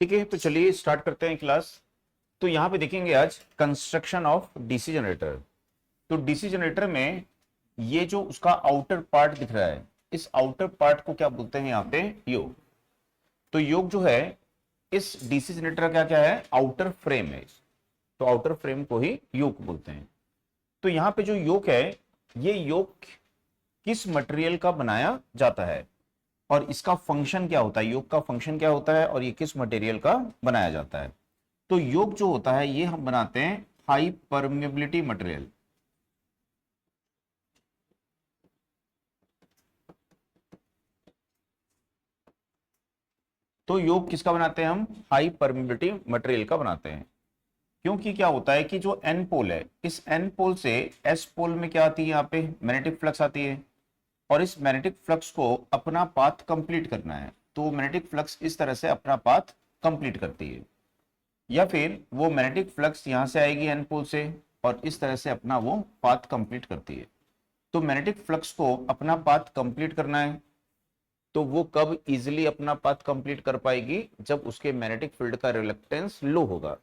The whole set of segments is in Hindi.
ठीक है, तो चलिए स्टार्ट करते हैं क्लास। तो यहाँ पे देखेंगे आज कंस्ट्रक्शन ऑफ डीसी जनरेटर। तो डीसी जनरेटर में ये जो उसका आउटर पार्ट दिख रहा है, इस आउटर पार्ट को क्या बोलते हैं यहाँ पे? योक। तो योक जो है इस डीसी जनरेटर का क्या क्या है? आउटर फ्रेम है। तो आउटर फ्रेम को ही योक बोलते हैं। तो यहाँ पे जो योक है, ये योक किस मटेरियल का बनाया जाता है और इसका फंक्शन क्या होता है? योक का फंक्शन क्या होता है और ये किस मटेरियल का बनाया जाता है? तो योक जो होता है ये हम बनाते हैं हाई परमेबिलिटी मटेरियल। तो योक किसका बनाते हैं हम? हाई परमेबिलिटी मटेरियल का बनाते हैं। क्योंकि क्या होता है कि जो एन पोल है, इस एन पोल से एस पोल में क्या आती है? यहाँ पे मैग्नेटिक फ्लक्स आती है और इस मैग्नेटिक फ्लक्स को अपना पाथ कंप्लीट करना है। तो मैग्नेटिक फ्लक्स इस तरह से अपना पाथ कंप्लीट करती है, या फिर वो मैग्नेटिक फ्लक्स यहां से आएगी एन पोल से और इस तरह से अपना वो पाथ कंप्लीट करती है। तो मैग्नेटिक फ्लक्स को अपना पाथ कंप्लीट करना है, तो वो कब इजीली अपना पाथ कंप्लीट कर पाएगी? जब उसके मैग्नेटिक फील्ड का रिलक्टेंस लो होगा।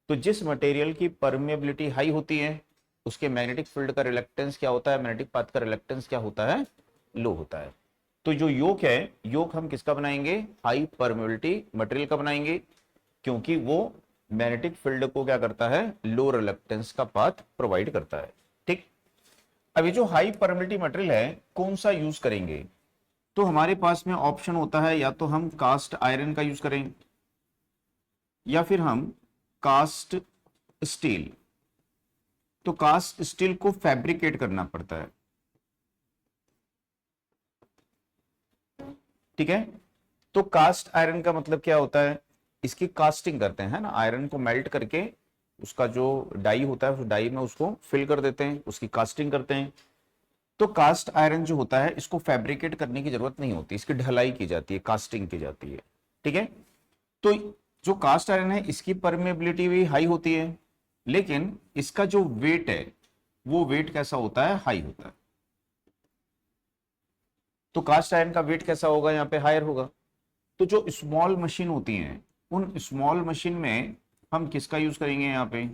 तो जिस मटेरियल की परमेबिलिटी हाई होती है उसके मैग्नेटिक फील्ड का रिलक्टेंस क्या होता है? मैग्नेटिक पाथ का रिलक्टेंस क्या होता है? लो होता है। तो जो योक है, योक हम किसका बनाएंगे? हाई परमेबिलिटी मटेरियल का बनाएंगे, क्योंकि वो मैग्नेटिक फील्ड को क्या करता है? लो रिलक्टेंस का पाथ प्रोवाइड करता है। ठीक। अब ये जो हाई परमेबिलिटी मटेरियल है कौन सा यूज करेंगे? तो हमारे पास में ऑप्शन होता है, या तो हम कास्ट आयरन का यूज करें या फिर हम कास्ट स्टील। तो कास्ट स्टील को फैब्रिकेट करना पड़ता है। ठीक है। तो कास्ट आयरन का मतलब क्या होता है? इसकी कास्टिंग करते हैं ना, आयरन को मेल्ट करके उसका जो डाई होता है उस डाई में उसको फिल कर देते हैं, उसकी कास्टिंग करते हैं। तो कास्ट आयरन जो होता है इसको फैब्रिकेट करने की जरूरत नहीं होती, इसकी ढलाई की जाती है, कास्टिंग की जाती है। ठीक है। तो जो कास्ट आयरन है इसकी परमेबिलिटी भी हाई होती है, लेकिन इसका जो वेट है वो वेट कैसा होता है? हाई होता है। तो कास्ट आयरन का वेट कैसा होगा? यहाँ पे हायर होगा। तो जो स्मॉल मशीन होती हैं उन स्मॉल मशीन में हम किसका यूज करेंगे? यहाँ पे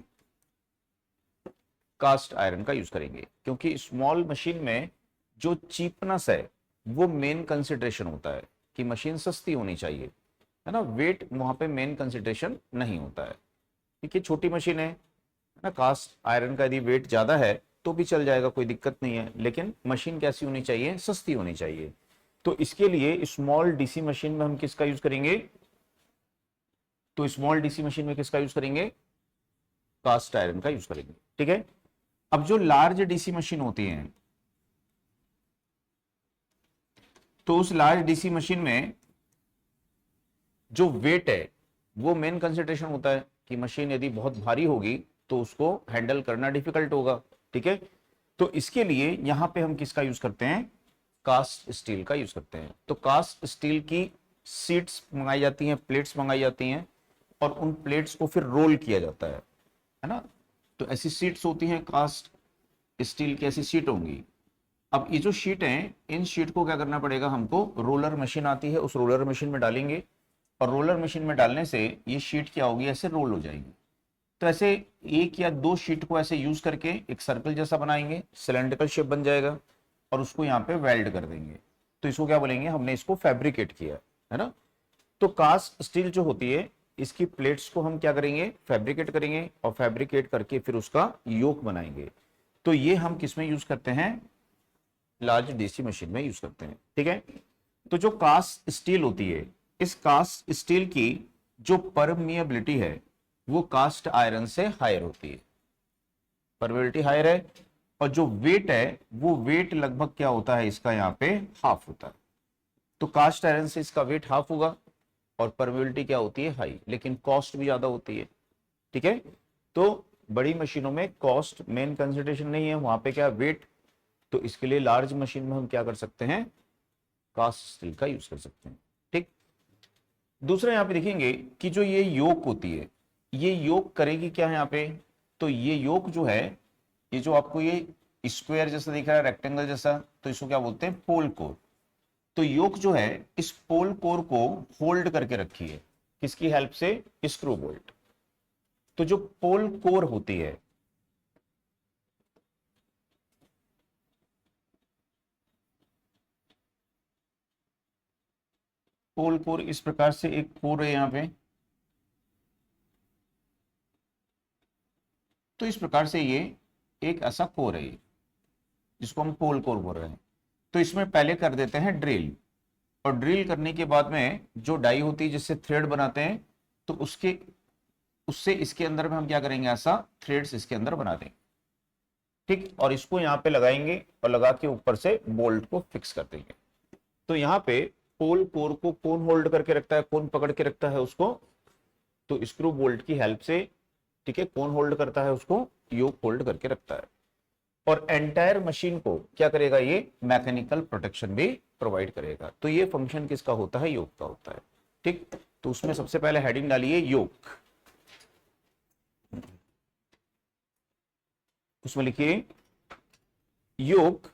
कास्ट आयरन का यूज करेंगे, क्योंकि स्मॉल मशीन में जो चीपनेस है वो मेन कंसिडरेशन होता है कि मशीन सस्ती होनी चाहिए, है ना। वेट वहां पे मेन कंसिडरेशन नहीं होता है, क्योंकि छोटी मशीन है ना। कास्ट आयरन का यदि वेट ज्यादा है तो भी चल जाएगा, कोई दिक्कत नहीं है, लेकिन मशीन कैसी होनी चाहिए? सस्ती होनी चाहिए। तो इसके लिए स्मॉल डीसी मशीन में हम किसका यूज करेंगे? तो स्मॉल डीसी मशीन में किसका यूज करेंगे? कास्ट आयरन का यूज करेंगे। ठीक है। अब जो लार्ज डीसी मशीन होती है, तो उस लार्ज डीसी मशीन में जो वेट है वो मेन कंसिडरेशन होता है कि मशीन यदि बहुत भारी होगी तो उसको हैंडल करना डिफिकल्ट होगा। ठीक है। तो इसके लिए यहां पे हम किसका यूज करते हैं? कास्ट स्टील का यूज करते हैं। तो कास्ट स्टील की सीट्स मंगाई जाती हैं, प्लेट्स मंगाई जाती हैं और उन प्लेट्स को फिर रोल किया जाता है ना। तो ऐसी सीट्स होती हैं, कास्ट स्टील की ऐसी सीट होंगी। अब ये जो शीट है इन शीट को क्या करना पड़ेगा हमको? रोलर मशीन आती है, उस रोलर मशीन में डालेंगे और रोलर मशीन में डालने से ये शीट क्या होगी? ऐसे रोल हो जाएगी। तो ऐसे एक या दो शीट को ऐसे यूज करके एक सर्कल जैसा बनाएंगे, सिलेंड्रिकल शेप बन जाएगा और उसको यहाँ पे वेल्ड कर देंगे। तो इसको क्या बोलेंगे? हमने इसको फैब्रिकेट किया, है ना। तो कास्ट स्टील जो होती है इसकी प्लेट्स को हम क्या करेंगे? फैब्रिकेट करेंगे और फैब्रिकेट करके फिर उसका योक बनाएंगे। तो ये हम किसमें यूज करते हैं? लार्ज डीसी मशीन में यूज करते हैं। ठीक है। तो जो कास्ट स्टील होती है, इस कास्ट स्टील की जो परमिएबिलिटी है वो कास्ट आयरन से हायर होती है, परमिएबिलिटी हायर है। और जो वेट है वो वेट लगभग क्या होता है इसका? यहाँ पे हाफ होता है। तो कास्ट आयरन से इसका वेट हाफ होगा और परमिएबिलिटी क्या होती है? हाई, लेकिन कॉस्ट भी ज्यादा होती है। ठीक है। तो बड़ी मशीनों में कॉस्ट मेन कंसिडरेशन नहीं है, वहां पे क्या वेट। तो इसके लिए लार्ज मशीन में हम क्या कर सकते हैं? कास्ट स्टील का यूज कर सकते हैं। ठीक। दूसरा यहां पे देखेंगे कि जो ये योक होती है, ये योक करेगी क्या है यहाँ पे? तो ये योक जो है, ये जो आपको ये स्क्वायर जैसा दिख रहा है, रेक्टेंगल जैसा, तो इसको क्या बोलते हैं? पोल कोर। तो योक जो है इस पोल कोर को होल्ड करके रखी है। किसकी हेल्प से? Screw bolt. तो जो पोल कोर होती है, पोल कोर इस प्रकार से एक कोर है यहां पे, तो इस प्रकार से ये एक ऐसा कोर है जिसको हम पोल कोर बोल रहे हैं। तो इसमें पहले कर देते हैं ड्रिल, और ड्रिल करने के बाद में जो डाई होती है जिससे थ्रेड बनाते हैं, तो उससे इसके अंदर में हम क्या करेंगे, ऐसा थ्रेड्स इसके अंदर बना देंगे। ठीक, और इसको यहाँ पे लगाएंगे और लगा के ऊपर से बोल्ट को फिक्स कर देंगे। तो यहाँ पे पोल कोर को कौन होल्ड करके रखता है, कौन पकड़ के रखता है उसको? तो स्क्रू बोल्ट की हेल्प से। ठीक है, कौन होल्ड करता है उसको? योक होल्ड करके रखता है। और एंटायर मशीन को क्या करेगा? ये मैकेनिकल प्रोटेक्शन भी प्रोवाइड करेगा। तो ये फंक्शन किसका होता है? योक का होता है। ठीक, तो उसमें सबसे पहले हेडिंग डालिए योक, उसमें लिखिए योक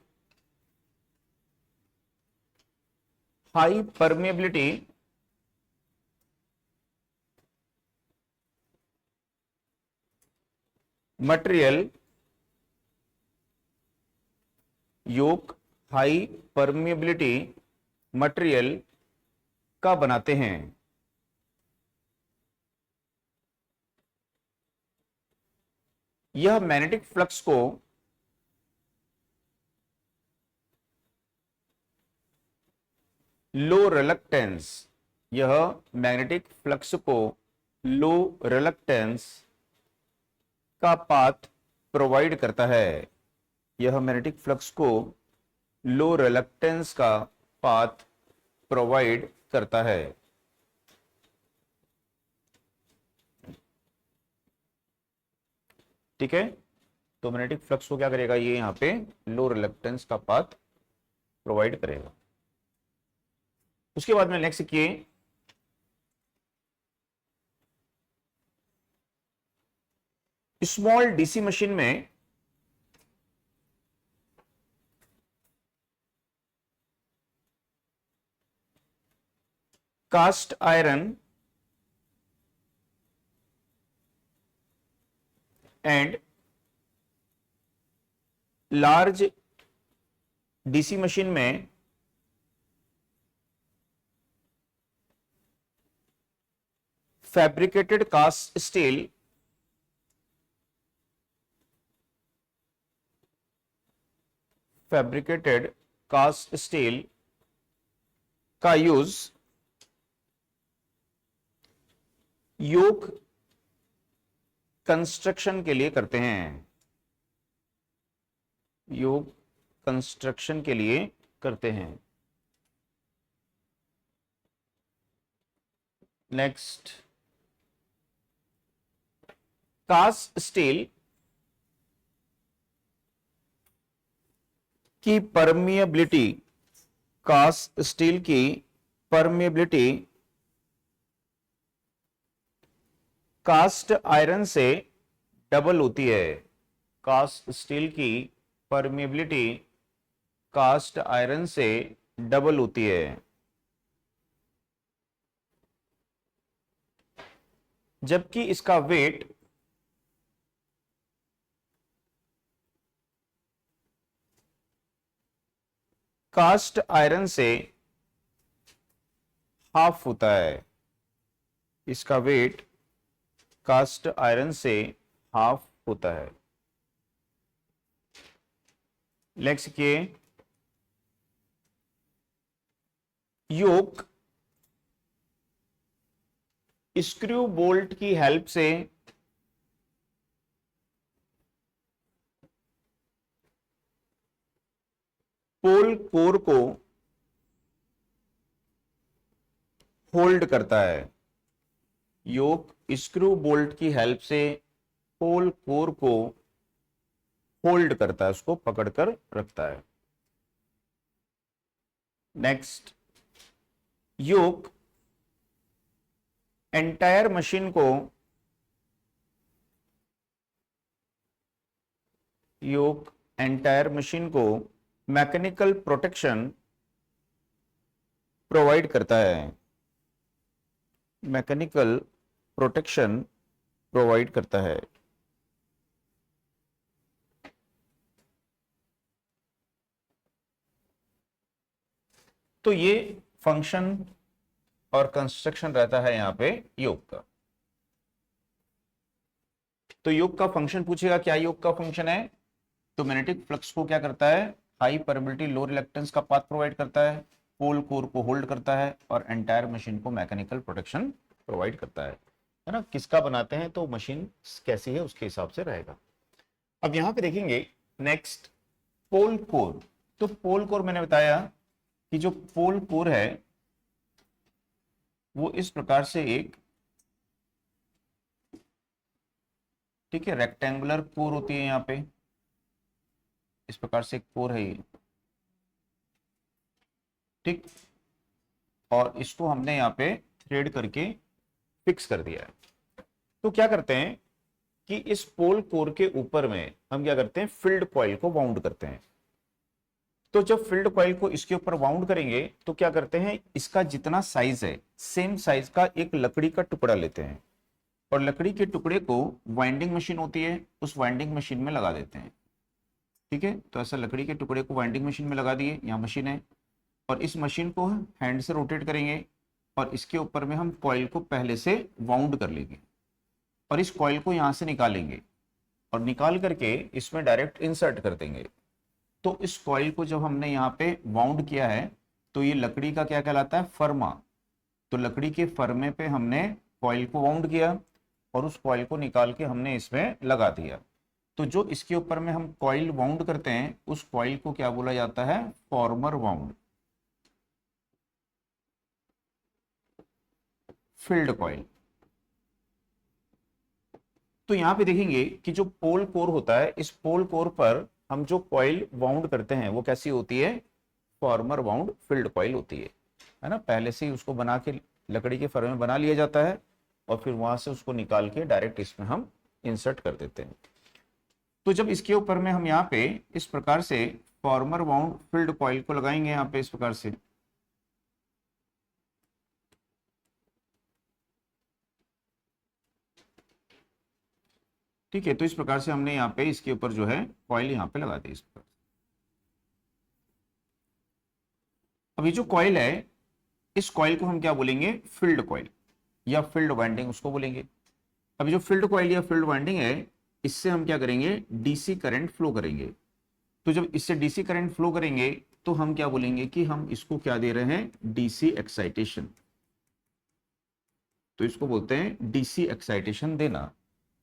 हाई परमेबिलिटी मटेरियल, योक हाई परमेबिलिटी मटेरियल का बनाते हैं। यह मैग्नेटिक फ्लक्स को लो रिलक्टेंस, यह मैग्नेटिक फ्लक्स को लो रिलक्टेंस का पाथ प्रोवाइड करता है। यह मैग्नेटिक फ्लक्स को लो रिलक्टेंस का पाथ प्रोवाइड करता है। ठीक है, तो मैग्नेटिक फ्लक्स को क्या करेगा? ये यहां पे लो रिलक्टेंस का पाथ प्रोवाइड करेगा। उसके बाद में नेक्स्ट किए स्मॉल डीसी मशीन में cast iron and large DC machine में फैब्रिकेटेड कास्ट स्टील का यूज योक कंस्ट्रक्शन के लिए करते हैं। योक कंस्ट्रक्शन के लिए करते हैं। नेक्स्ट, कास्ट स्टील की परमिएबिलिटी, कास्ट स्टील की परमिएबिलिटी कास्ट आयरन से डबल होती है। कास्ट स्टील की परमिएबिलिटी कास्ट आयरन से डबल होती है। जबकि इसका वेट कास्ट आयरन से हाफ होता है। इसका वेट कास्ट आयरन से हाफ होता है। नेक्स्ट के योक स्क्रू बोल्ट की हेल्प से पोल कोर को होल्ड करता है। योक स्क्रू बोल्ट की हेल्प से पोल कोर को होल्ड करता है, उसको पकड़कर रखता है। नेक्स्ट, योक एंटायर मशीन को मैकेनिकल प्रोटेक्शन प्रोवाइड करता है। मैकेनिकल प्रोटेक्शन प्रोवाइड करता है। तो ये फंक्शन और कंस्ट्रक्शन रहता है यहां पे योग का। तो योग का फंक्शन पूछेगा, क्या योग का फंक्शन है? तो मैग्नेटिक फ्लक्स को क्या करता है? हाई परमिटिविटी लो रिलक्टेंस का पाथ प्रोवाइड करता है, पोल कोर को होल्ड करता है और एंटायर मशीन को मैकेनिकल प्रोटेक्शन प्रोवाइड करता है ना। किसका बनाते हैं तो मशीन कैसी है उसके हिसाब से रहेगा। अब यहां पे देखेंगे नेक्स्ट पोल कोर। तो पोल कोर मैंने बताया कि जो पोल कोर है वो इस प्रकार से एक, ठीक है, रेक्टेंगुलर कोर होती है यहां पे, इस प्रकार से एक कोर है ये, ठीक। और इसको हमने यहाँ पे थ्रेड करके फिक्स कर दिया है। तो क्या करते हैं कि इस पोल कोर के ऊपर में हम क्या करते हैं, फील्ड कॉइल को वाउंड करते हैं। तो जब फील्ड कॉइल को इसके ऊपर वाउंड करेंगे तो क्या करते हैं, इसका जितना साइज है सेम साइज का एक लकड़ी का टुकड़ा लेते हैं और लकड़ी के टुकड़े को वाइंडिंग मशीन होती है उस वाइंडिंग मशीन में लगा देते हैं, ठीक है। तो ऐसा लकड़ी के टुकड़े को वाइंडिंग मशीन में लगा दिए, यहाँ मशीन है, और इस मशीन को हैंड से रोटेट करेंगे और इसके ऊपर में हम कॉइल को पहले से वाउंड कर लेंगे और इस कॉइल को यहाँ से निकालेंगे और निकाल करके इसमें डायरेक्ट इंसर्ट कर देंगे। तो इस कॉइल को जब हमने यहाँ पे वाउंड किया है तो ये लकड़ी का क्या कहलाता है, फर्मा। तो लकड़ी के फर्मे पे हमने कॉइल को वाउंड किया और उस कॉइल को निकाल के हमने इसमें लगा दिया। तो जो इसके ऊपर में हम कॉइल वाउंड करते हैं उस कॉइल को क्या बोला जाता है, फॉर्मर वाउंड, फील्ड कॉइल। तो यहां पे देखेंगे कि जो पोल कोर होता है इस पोल कोर पर हम जो कॉइल वाउंड करते हैं वो कैसी होती है, फॉर्मर वाउंड फील्ड कॉइल होती है ना। पहले से ही उसको बना के लकड़ी के फर्मे में बना लिया जाता है और फिर वहां से उसको निकाल के डायरेक्ट इसमें हम इंसर्ट कर देते हैं। तो जब इसके ऊपर में हम यहाँ पे इस प्रकार से फॉर्मर वाउंड फील्ड कॉइल को लगाएंगे यहाँ पे इस प्रकार से, ठीक है। तो इस प्रकार से हमने यहाँ पे इसके ऊपर जो है कॉइल यहाँ पे लगा दी इस प्रकार। अब ये जो कॉइल है इस कॉइल को हम क्या बोलेंगे, फील्ड कॉइल या फील्ड वाइंडिंग उसको बोलेंगे। अब जो फील्ड कॉइल या फील्ड वाइंडिंग है इससे हम क्या करेंगे, डीसी करंट फ्लो करेंगे। तो जब इससे डीसी करंट फ्लो करेंगे तो हम क्या बोलेंगे कि हम इसको क्या दे रहे हैं, डीसी एक्साइटेशन। तो इसको बोलते हैं डीसी एक्साइटेशन देना।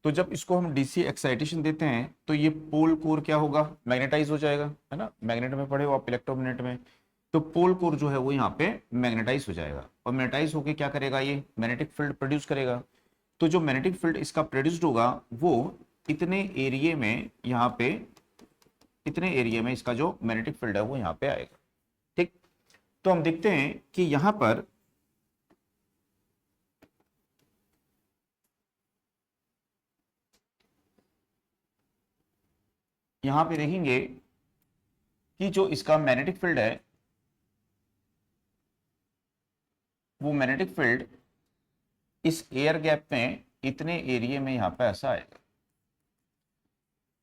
तो जब इसको हम डीसी एक्साइटेशन देते हैं तो ये पोल कोर क्या होगा, मैग्नेटाइज हो जाएगा, है ना। मैग्नेट में पढ़े हो आप इलेक्ट्रोमैग्नेट में, तो पोल कोर जो है वो यहाँ पे मैग्नेटाइज हो जाएगा और मैग्नेटाइज होके क्या करेगा, ये मैग्नेटिक फील्ड प्रोड्यूस करेगा। तो जो मैग्नेटिक फील्ड इसका प्रोड्यूस्ड होगा वो इतने एरिया में, यहाँ पे इतने एरिया में इसका जो मैग्नेटिक फील्ड है वो यहाँ पे आएगा, ठीक। तो हम देखते हैं कि यहाँ पर यहां पे देखेंगे कि जो इसका मैग्नेटिक फील्ड है वो मैग्नेटिक फील्ड इस एयर गैप में इतने एरिया में यहां पे ऐसा आएगा।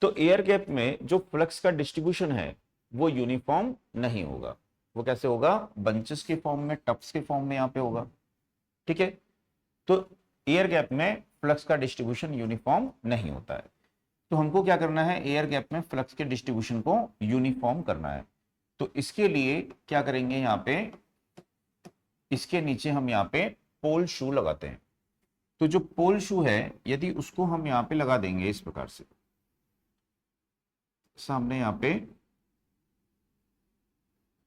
तो एयर गैप में जो फ्लक्स का डिस्ट्रीब्यूशन है वो यूनिफॉर्म नहीं होगा। वो कैसे होगा, बंचेस के फॉर्म में, टप्स के फॉर्म में यहां पे होगा, ठीक है। तो एयर गैप में फ्लक्स का डिस्ट्रीब्यूशन यूनिफॉर्म नहीं होता है। तो हमको क्या करना है, एयर गैप में फ्लक्स के डिस्ट्रीब्यूशन को यूनिफॉर्म करना है। तो इसके लिए क्या करेंगे, यहाँ पे इसके नीचे हम यहाँ पे पोल शू लगाते हैं। तो जो पोल शू है यदि उसको हम यहाँ पे लगा देंगे इस प्रकार से, सामने यहाँ पे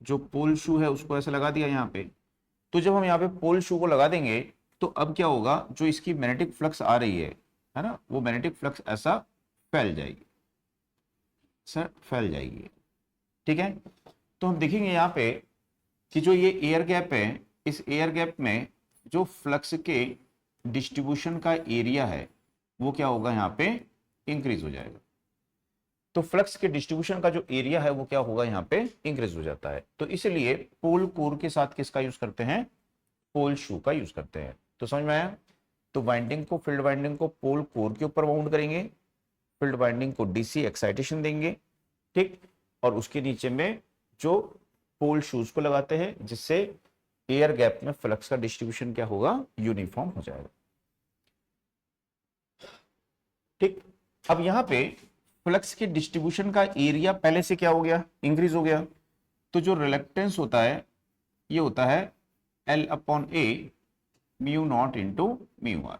जो पोल शू है उसको ऐसे लगा दिया यहाँ पे। तो जब हम यहाँ पे पोल शू को लगा देंगे तो अब क्या होगा, जो इसकी मैग्नेटिक फ्लक्स आ रही है ना, वो मैग्नेटिक फ्लक्स ऐसा फैल जाएगी, सर फैल जाएगी, ठीक है। तो हम देखेंगे यहाँ पे कि जो ये एयर गैप है इस एयर गैप में जो फ्लक्स के डिस्ट्रीब्यूशन का एरिया है वो क्या होगा, यहाँ पे इंक्रीज हो जाएगा। तो फ्लक्स के डिस्ट्रीब्यूशन का जो एरिया है वो क्या होगा, यहाँ पे इंक्रीज हो जाता है। तो इसलिए पोल कोर के साथ किसका यूज करते हैं, पोल शू का यूज करते हैं। तो समझ में आया। तो वाइंडिंग को, फील्ड वाइंडिंग को पोल कोर के ऊपर माउंट करेंगे, फील्ड वाइंडिंग को डीसी एक्साइटेशन देंगे, ठीक, और उसके नीचे में जो पोल शूज को लगाते हैं, जिससे एयर गैप में फ्लक्स का डिस्ट्रीब्यूशन क्या होगा, यूनिफॉर्म हो जाएगा, ठीक। अब यहां पे फ्लक्स के डिस्ट्रीब्यूशन का एरिया पहले से क्या हो गया, इंक्रीज हो गया। तो जो रिलक्टेंस होता है ये होता है L upon A mu naught into mu r,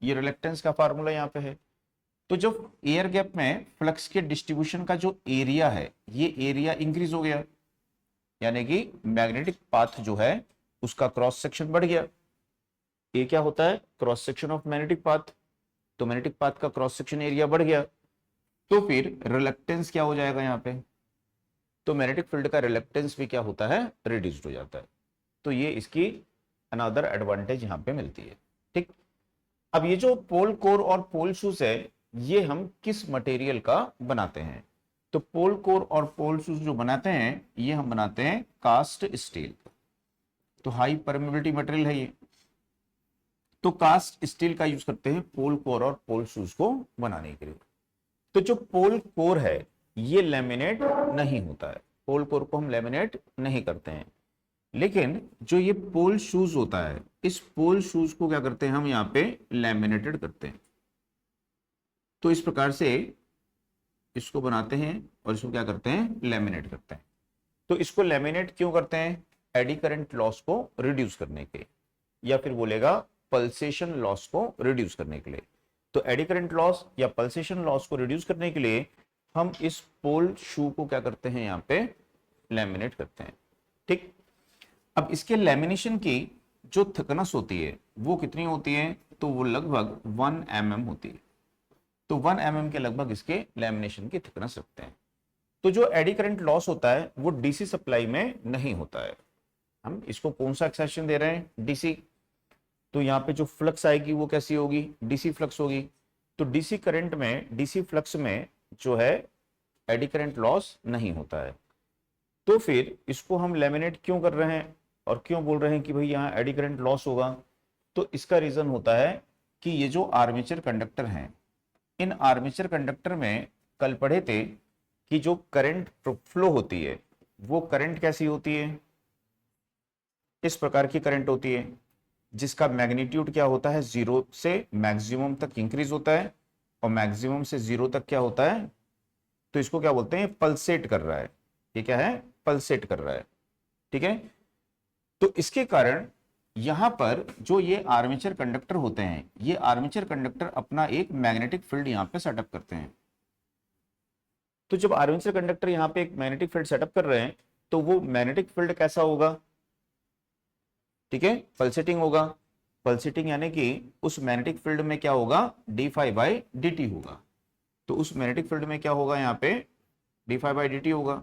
ये रिलक्टेंस का फार्मूला यहां पे है। तो जब एयर गैप में फ्लक्स के डिस्ट्रीब्यूशन का जो एरिया है, ये एरिया इंक्रीज हो गया, यानी कि मैग्नेटिक पाथ जो है उसका क्रॉस सेक्शन बढ़ गया। ये क्या होता है, cross section of magnetic path. तो मैग्नेटिक पाथ का क्रॉस सेक्शन एरिया बढ़ गया, तो फिर रिलक्टेंस क्या हो जाएगा यहाँ पे, तो मैग्नेटिक फील्ड का रिलक्टेंस भी क्या होता है, रिड्यूस्ड हो जाता है। तो ये इसकी अनदर एडवांटेज यहाँ पे मिलती है, ठीक। अब ये जो पोल कोर और पोल शूज है, ये हम किस मटेरियल का बनाते हैं, तो पोल कोर और पोल शूज जो बनाते हैं ये हम बनाते हैं कास्ट स्टील। तो हाई परमेबिलिटी मटेरियल है ये, तो कास्ट स्टील का यूज करते हैं पोल कोर और पोल शूज को बनाने के लिए। तो जो पोल कोर है ये लेमिनेट नहीं होता है, पोल कोर को हम लेमिनेट नहीं करते हैं, लेकिन जो ये पोल शूज होता है, इस पोल शूज को क्या करते हैं हम यहाँ पे लैमिनेटेड करते हैं। तो इस प्रकार से इसको बनाते हैं और इसको क्या करते हैं, लैमिनेट करते हैं। तो इसको लैमिनेट क्यों करते हैं, एडी करंट लॉस को रिड्यूस करने के, या फिर बोलेगा पल्सेशन लॉस को रिड्यूस करने के लिए। तो एडी करंट लॉस या पल्सेशन लॉस को रिड्यूस करने के लिए हम इस पोल शू को क्या करते हैं, यहाँ पे लैमिनेट करते हैं, ठीक। अब इसके लैमिनेशन की जो थिकनेस होती है वो कितनी होती है, तो वो लगभग 1 mm होती है। तो 1 mm के लगभग इसके लैमिनेशन की थिकनेस रखते हैं। तो जो एडी करंट लॉस होता है वो डीसी सप्लाई में नहीं होता है। हम इसको कौन सा एक्साइटेशन दे रहे हैं, डीसी। तो यहाँ पे जो फ्लक्स आएगी वो कैसी होगी, डीसी फ्लक्स होगी। तो डीसी करंट में, डीसी फ्लक्स में जो है एडी करंट लॉस नहीं होता है। तो फिर इसको हम लेमिनेट क्यों कर रहे हैं और क्यों बोल रहे हैं कि भाई यहाँ एडी करंट लॉस होगा, तो इसका रीजन होता है कि ये जो आर्मेचर कंडक्टर हैं, इन आर्मेचर कंडक्टर में कल पढ़े थे कि जो करंट फ्लो होती है वो करंट कैसी होती है, इस प्रकार की करंट होती है जिसका मैग्नीट्यूड क्या होता है, 0 से मैक्सिमम तक इंक्रीज होता है और मैक्सिमम से 0 तक क्या होता है, तो इसको क्या बोलते हैं, पल्सेट कर रहा है। ये क्या है, पल्सेट कर रहा है, ठीक है। तो इसके कारण यहां पर जो ये आर्मेचर कंडक्टर होते हैं, ये आर्मेचर कंडक्टर अपना एक मैग्नेटिक फील्ड यहां पे सेटअप करते हैं। तो जब आर्मेचर कंडक्टर यहां पे एक मैग्नेटिक फील्ड सेटअप कर रहे हैं, तो वो मैग्नेटिक फील्ड कैसा होगा, ठीक है, पल्सेटिंग होगा। पल्सेटिंग यानी कि उस मैग्नेटिक फील्ड में क्या होगा, d phi by d t होगा। तो उस मैग्नेटिक फील्ड में क्या होगा, यहाँ पे d phi by d t होगा।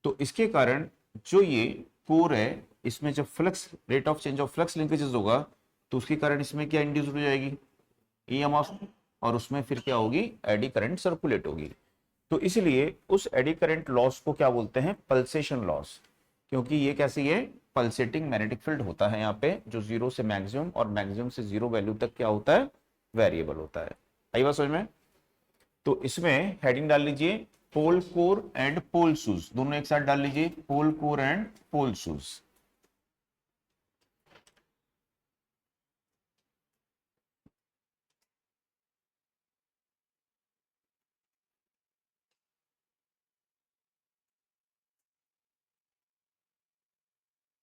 तो इसके कारण जो ये कोर है, इसमें जब flux, rate of change of flux linkages होगा, तो उसके कारण इसमें क्या इंड्यूस हो जाएगी, ईएमएफ, और उसमें फिर क्या होगी, एडी करंट सर्कुलेट होगी। तो इसलिए उस एडी करंट लॉस को क्या बोलते हैं, पल्सेशन लॉस, क्योंकि ये कैसी है, पल्सेटिंग मैग्नेटिक फील्ड होता है यहाँ पे, जो 0 से मैक्सिमम और मैक्सिमम से 0 वैल्यू तक क्या होता है, वेरिएबल होता है। आई बात समझ में। तो इसमें हेडिंग डाल लीजिए pole core and pole shoes, दोनों एक साथ डाल लीजिए, pole core and pole shoes.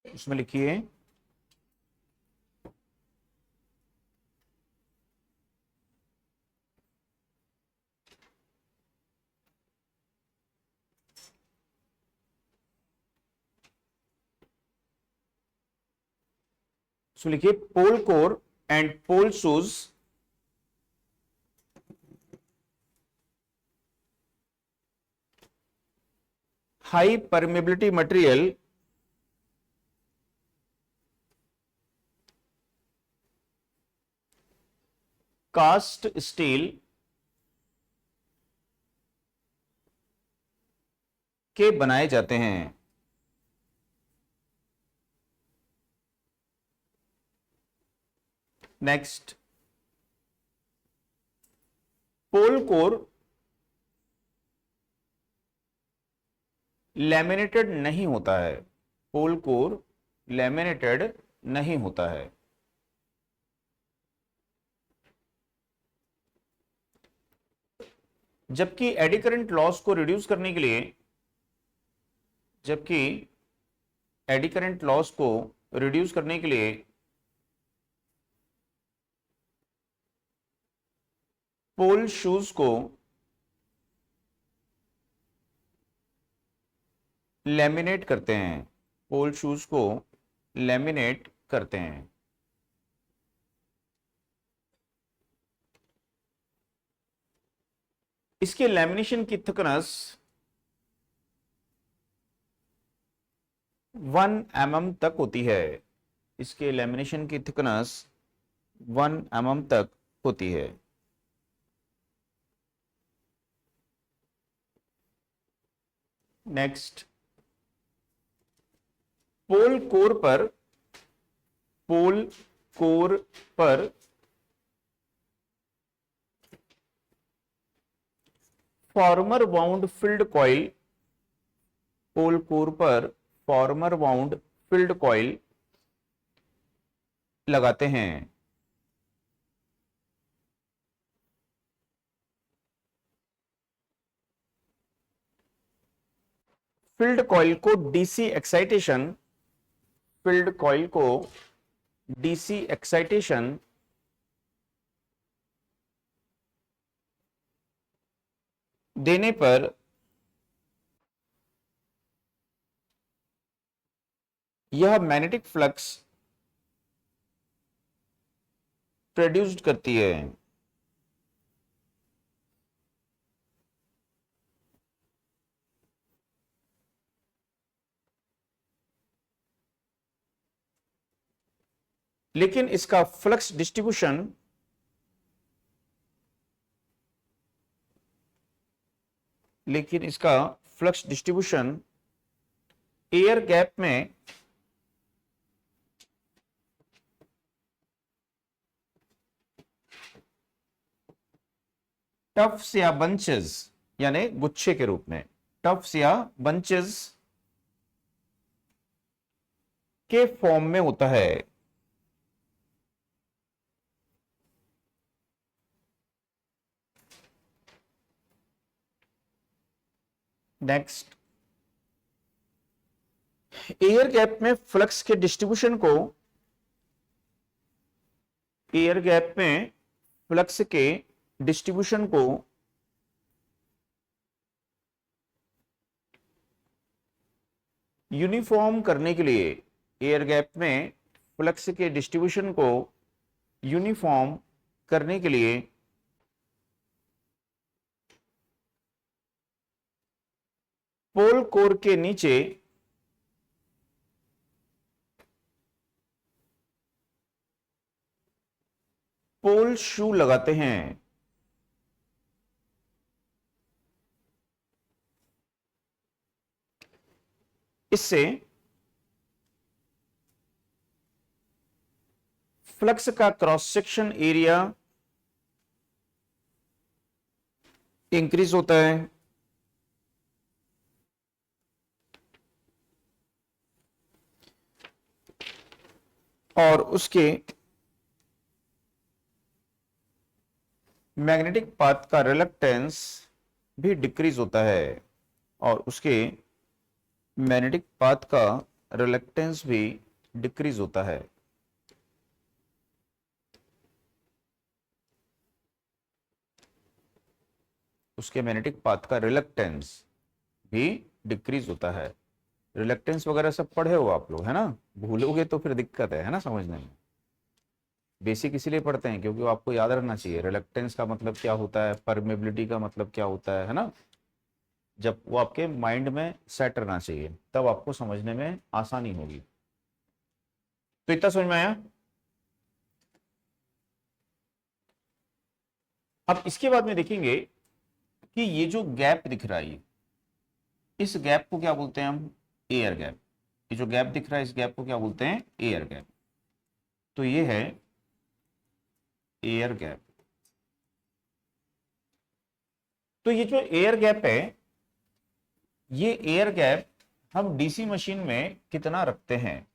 उसमें लिखिए pole core and pole shoes high permeability material cast steel के बनाए जाते हैं। नेक्स्ट, पोल कोर लैमिनेटेड नहीं होता है, पोल कोर लैमिनेटेड नहीं होता है। जबकि एडी करंट लॉस को रिड्यूस करने के लिए, जबकि एडी करंट लॉस को रिड्यूस करने के लिए पोल शूज को लैमिनेट करते हैं, पोल शूज को लैमिनेट करते हैं। इसके लैमिनेशन की थिकनेस 1 mm तक होती है, इसके लैमिनेशन की थिकनेस 1 mm तक होती है। नेक्स्ट, पोल कोर पर, पोल कोर पर फॉर्मर वाउंड फील्ड कॉइल, पोल कोर पर फॉर्मर वाउंड फील्ड कॉइल लगाते हैं। फील्ड कॉइल को डीसी एक्साइटेशन, फील्ड कॉइल को डीसी एक्साइटेशन देने पर यह मैग्नेटिक फ्लक्स प्रोड्यूस्ड करती है। लेकिन इसका फ्लक्स डिस्ट्रीब्यूशन, लेकिन इसका फ्लक्स डिस्ट्रीब्यूशन एयर गैप में टफ्स या बंचेस, यानी गुच्छे के रूप में, टफ्स या बंचेस के फॉर्म में होता है। नेक्स्ट, एयर गैप में फ्लक्स के डिस्ट्रीब्यूशन को, एयर गैप में फ्लक्स के डिस्ट्रीब्यूशन को यूनिफॉर्म करने के लिए, एयर गैप में फ्लक्स के डिस्ट्रीब्यूशन को यूनिफॉर्म करने के लिए पोल कोर के नीचे पोल शू लगाते हैं। इससे फ्लक्स का क्रॉस सेक्शन एरिया इंक्रीज होता है और उसके मैग्नेटिक पाथ का रिलक्टेंस भी डिक्रीज होता है, और उसके मैग्नेटिक पाथ का रिलक्टेंस भी डिक्रीज होता है। उसके मैग्नेटिक पाथ का रिलक्टेंस भी डिक्रीज होता है। रिलक्टेंस वगैरह सब पढ़े हो आप लोग, है ना? भूलोगे तो फिर दिक्कत है ना समझने में। बेसिक इसीलिए पढ़ते हैं क्योंकि वो आपको याद रखना चाहिए। रिलक्टेंस का मतलब क्या होता है, परमेबिलिटी का मतलब क्या होता है ना? जब वो आपके माइंड में सेट रहना चाहिए तब आपको समझने में आसानी होगी। तो इतना समझ में आया? अब इसके बाद में देखेंगे कि ये जो गैप दिख रहा है, इस गैप को क्या बोलते हैं हम? Air gap. ये जो गैप दिख रहा है इस गैप को क्या बोलते हैं? Air gap. तो ये है एयर गैप। तो ये जो एयर गैप है, ये एयर गैप हम डीसी मशीन में कितना रखते हैं?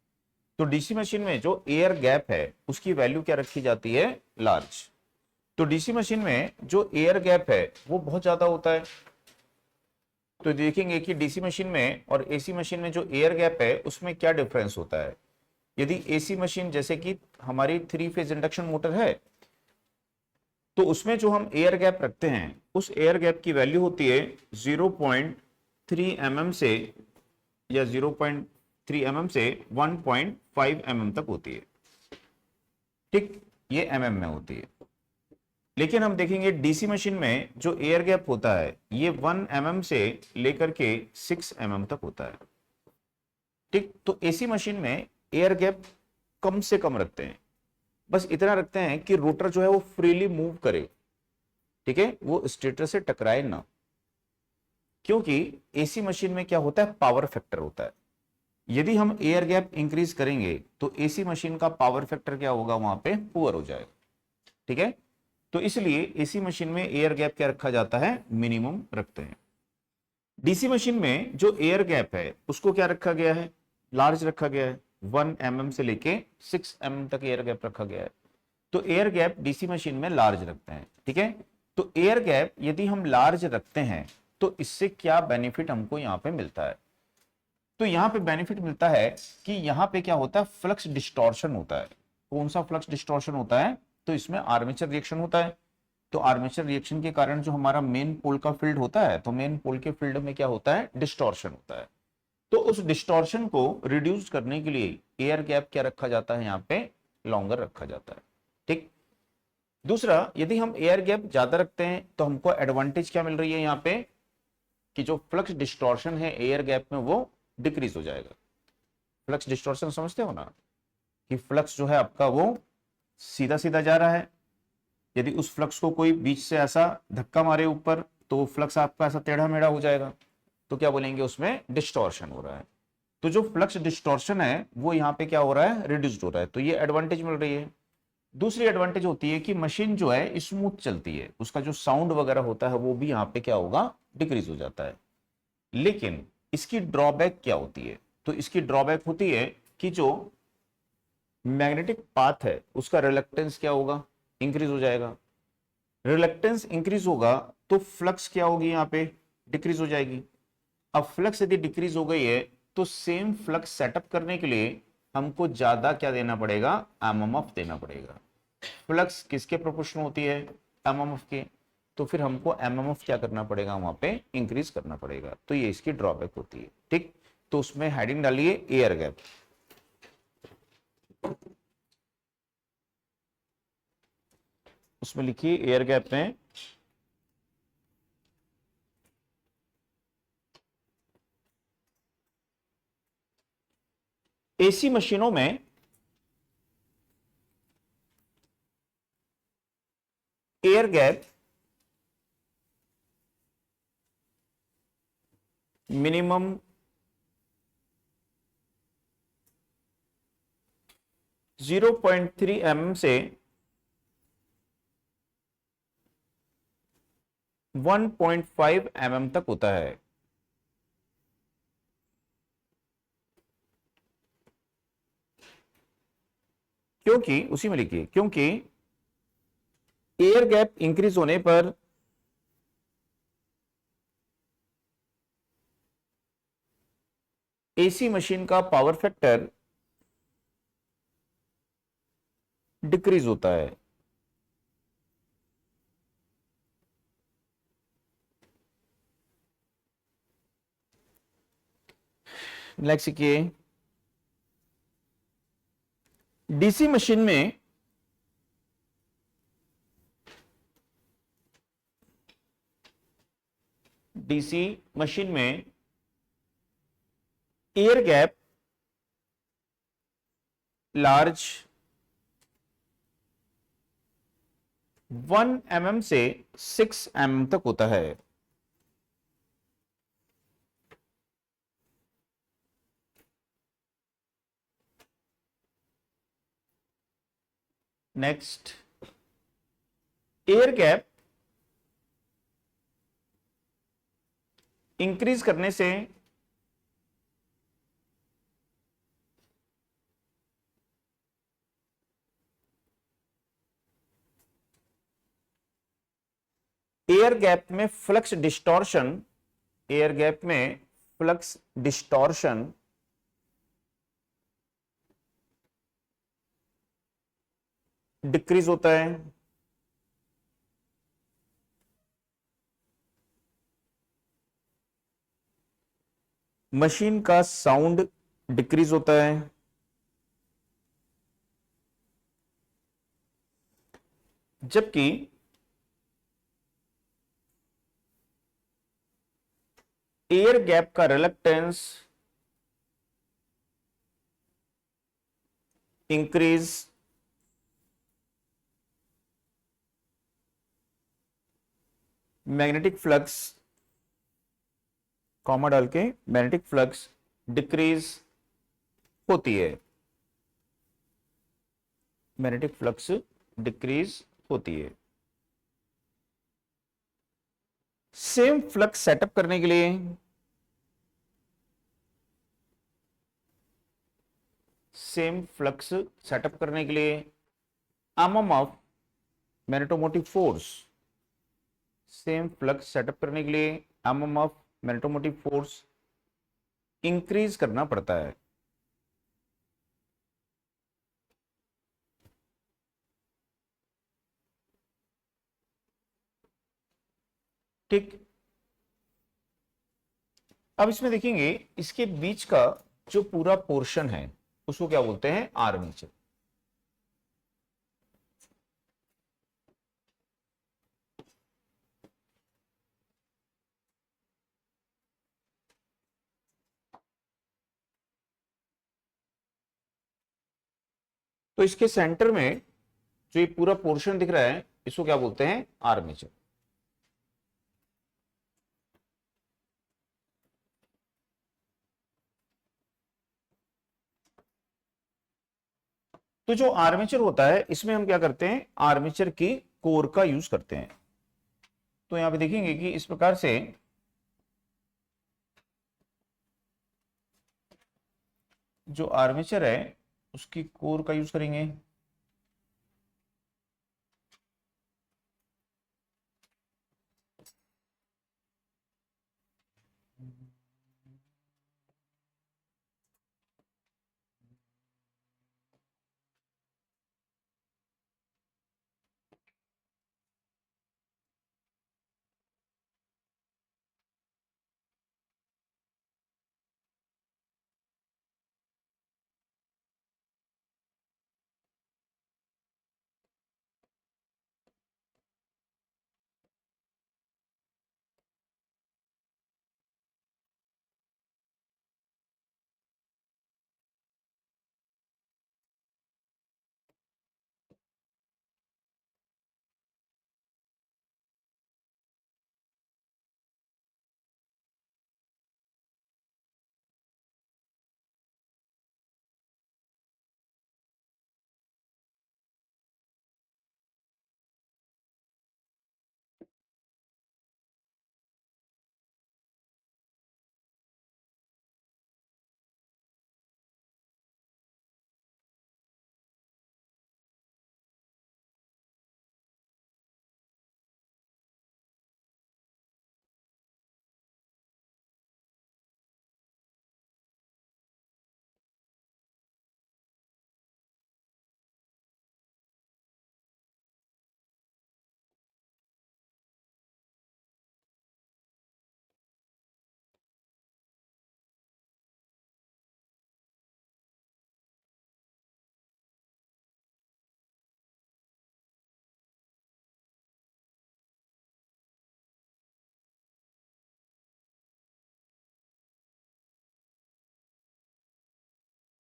तो डीसी मशीन में जो एयर गैप है उसकी वैल्यू क्या रखी जाती है? लार्ज। तो डीसी मशीन में जो एयर गैप है वो बहुत ज्यादा होता है। तो देखेंगे कि डीसी मशीन में और एसी मशीन में जो एयर गैप है उसमें क्या डिफरेंस होता है। यदि एसी मशीन जैसे कि हमारी 3 फेज इंडक्शन मोटर है, तो उसमें जो हम एयर गैप रखते हैं उस एयर गैप की वैल्यू होती है 0.3 mm से, या 0.3 mm से 1.5 mm तक होती है। ठीक, ये mm में होती है। लेकिन हम देखेंगे डीसी मशीन में जो एयर गैप होता है ये 1 mm से लेकर के 6 mm तक होता है। ठीक, तो एसी मशीन में एयर गैप कम से कम रखते हैं, बस इतना रखते हैं कि रोटर जो है वो फ्रीली मूव करे, ठीक है, वो स्टेटर से टकराए ना। क्योंकि एसी मशीन में क्या होता है, पावर फैक्टर होता है। यदि हम एयर गैप इंक्रीज करेंगे तो एसी मशीन का पावर फैक्टर क्या होगा, वहां पे पुअर हो जाएगा। ठीक है, तो इसलिए एसी मशीन में एयर गैप क्या रखा जाता है, मिनिमम रखते हैं। डीसी मशीन में जो एयर गैप है उसको क्या रखा गया है, लार्ज रखा गया है। 1 mm से लेके 6 mm तक एयर गैप रखा गया है। तो एयर गैप डीसी मशीन में लार्ज रखते हैं। ठीक है, तो एयर गैप यदि हम लार्ज रखते हैं तो इससे क्या बेनिफिट हमको यहां पे मिलता है? तो यहां पे बेनिफिट मिलता है कि यहां पे क्या होता है, फ्लक्स डिस्टॉर्शन होता है। कौन सा फ्लक्स डिस्टॉर्शन होता है? तो इसमें आर्मेचर रिएक्शन होता है। तो आर्मेचर रिएक्शन के कारण जो हमारा मेन पोल का फील्ड होता है, तो मेन पोल के फील्ड में क्या होता है, डिस्टॉर्शन होता है। तो उस डिस्टॉर्शन को रिड्यूस करने के लिए एयर गैप क्या रखा जाता है, यहाँ पे लॉन्गर रखा जाता है। ठीक, दूसरा, यदि हम एयर गैप ज्यादा रखते हैं तो हमको एडवांटेज क्या मिल रही है यहाँ पे, कि जो फ्लक्स डिस्टॉर्शन है एयर गैप में वो डिक्रीज हो जाएगा। फ्लक्स डिस्टॉर्शन समझते हो ना, कि फ्लक्स जो है आपका वो सीधा सीधा जा रहा है, यदि उस फ्लक्स को कोई बीच से ऐसा धक्का मारे ऊपर तो फ्लक्स आपका ऐसा टेढ़ा मेढ़ा हो जाएगा, तो क्या बोलेंगे, उसमें डिस्टॉर्शन हो रहा है। तो जो फ्लक्स डिस्टॉर्शन है वो यहाँ पे क्या हो रहा है, रिड्यूस्ड हो रहा है। तो ये एडवांटेज मिल रही है। दूसरी एडवांटेज होती है कि मशीन जो है स्मूथ चलती है, उसका जो साउंड वगैरह होता है वो भी यहाँ पे क्या होगा, डिक्रीज हो जाता है। लेकिन इसकी ड्रॉबैक क्या होती है? तो इसकी ड्रॉबैक होती है कि जो मैग्नेटिक पाथ है उसका रिलक्टेंस क्या होगा, इंक्रीज हो जाएगा। रिलक्टेंस इंक्रीज होगा तो फ्लक्स क्या होगी, यहाँ पे डिक्रीज हो जाएगी। अब फ्लक्स यदि डिक्रीज हो गई है तो सेम फ्लक्स सेटअप करने के लिए हमको ज्यादा क्या देना पड़ेगा, एमएमएफ देना पड़ेगा। फ्लक्स किसके प्रोपोर्शनल होती है, एमएमएफ के। तो फिर हमको एमएमएफ क्या करना पड़ेगा, वहां पे इंक्रीज करना पड़ेगा। तो ये इसकी ड्रॉबैक होती है। ठीक, तो उसमें हेडिंग डालिए एयर गैप। उसमें लिखिए एयर गैप में एसी मशीनों में एयर गैप मिनिमम 0.3 mm से 1.5 mm तक होता है। क्योंकि उसी में लिखिए, क्योंकि एयर गैप इंक्रीज होने पर एसी मशीन का पावर फैक्टर डिक्रीज होता है। नेक्स्ट लिखिए, डीसी मशीन में डीसी मशीन में एयर गैप लार्ज 1 mm से 6 mm तक होता है। नेक्स्ट, एयर गैप इंक्रीज करने से एयर गैप में फ्लक्स डिस्टॉर्शन, एयर गैप में फ्लक्स डिस्टॉर्शन डिक्रीज होता है। मशीन का साउंड डिक्रीज होता है। जबकि एयर गैप का reluctance increase magnetic flux, comma डाल के मैग्नेटिक फ्लक्स डिक्रीज होती है, मैग्नेटिक फ्लक्स डिक्रीज होती है। सेम फ्लक्स सेटअप करने के लिए सेम फ्लक्स सेटअप करने के लिए MMF magnetomotive force, same flux setup करने के लिए एमएमएफ मैग्नेटोमोटिव फोर्स इंक्रीज करना पड़ता है। ठीक, अब इसमें देखेंगे इसके बीच का जो पूरा पोर्शन है उसको क्या बोलते हैं, आर्मेचर। तो इसके सेंटर में जो ये पूरा पोर्शन दिख रहा है इसको क्या बोलते हैं, आर्मेचर। तो जो आर्मेचर होता है इसमें हम क्या करते हैं, आर्मेचर की कोर का यूज करते हैं। तो यहां पे देखेंगे कि इस प्रकार से जो आर्मेचर है उसकी कोर का यूज करेंगे।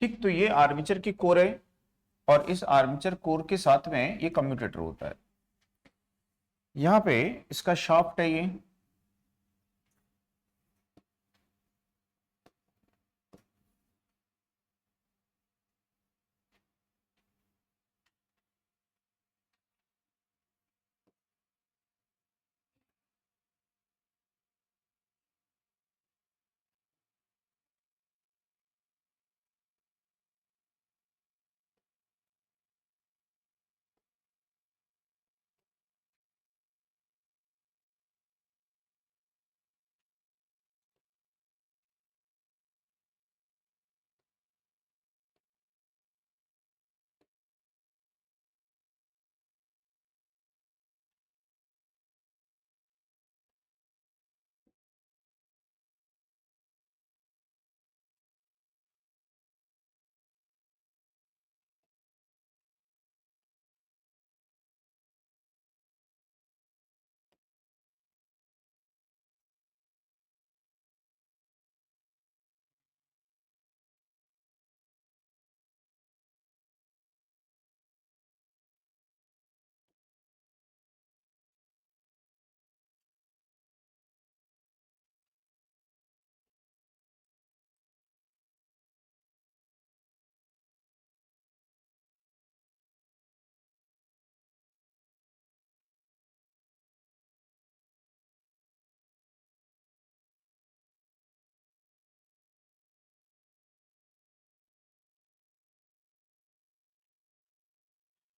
ठीक, तो ये आर्मेचर की कोर है और इस आर्मेचर कोर के साथ में ये कम्यूटेटर होता है। यहां पे इसका शाफ्ट है ये,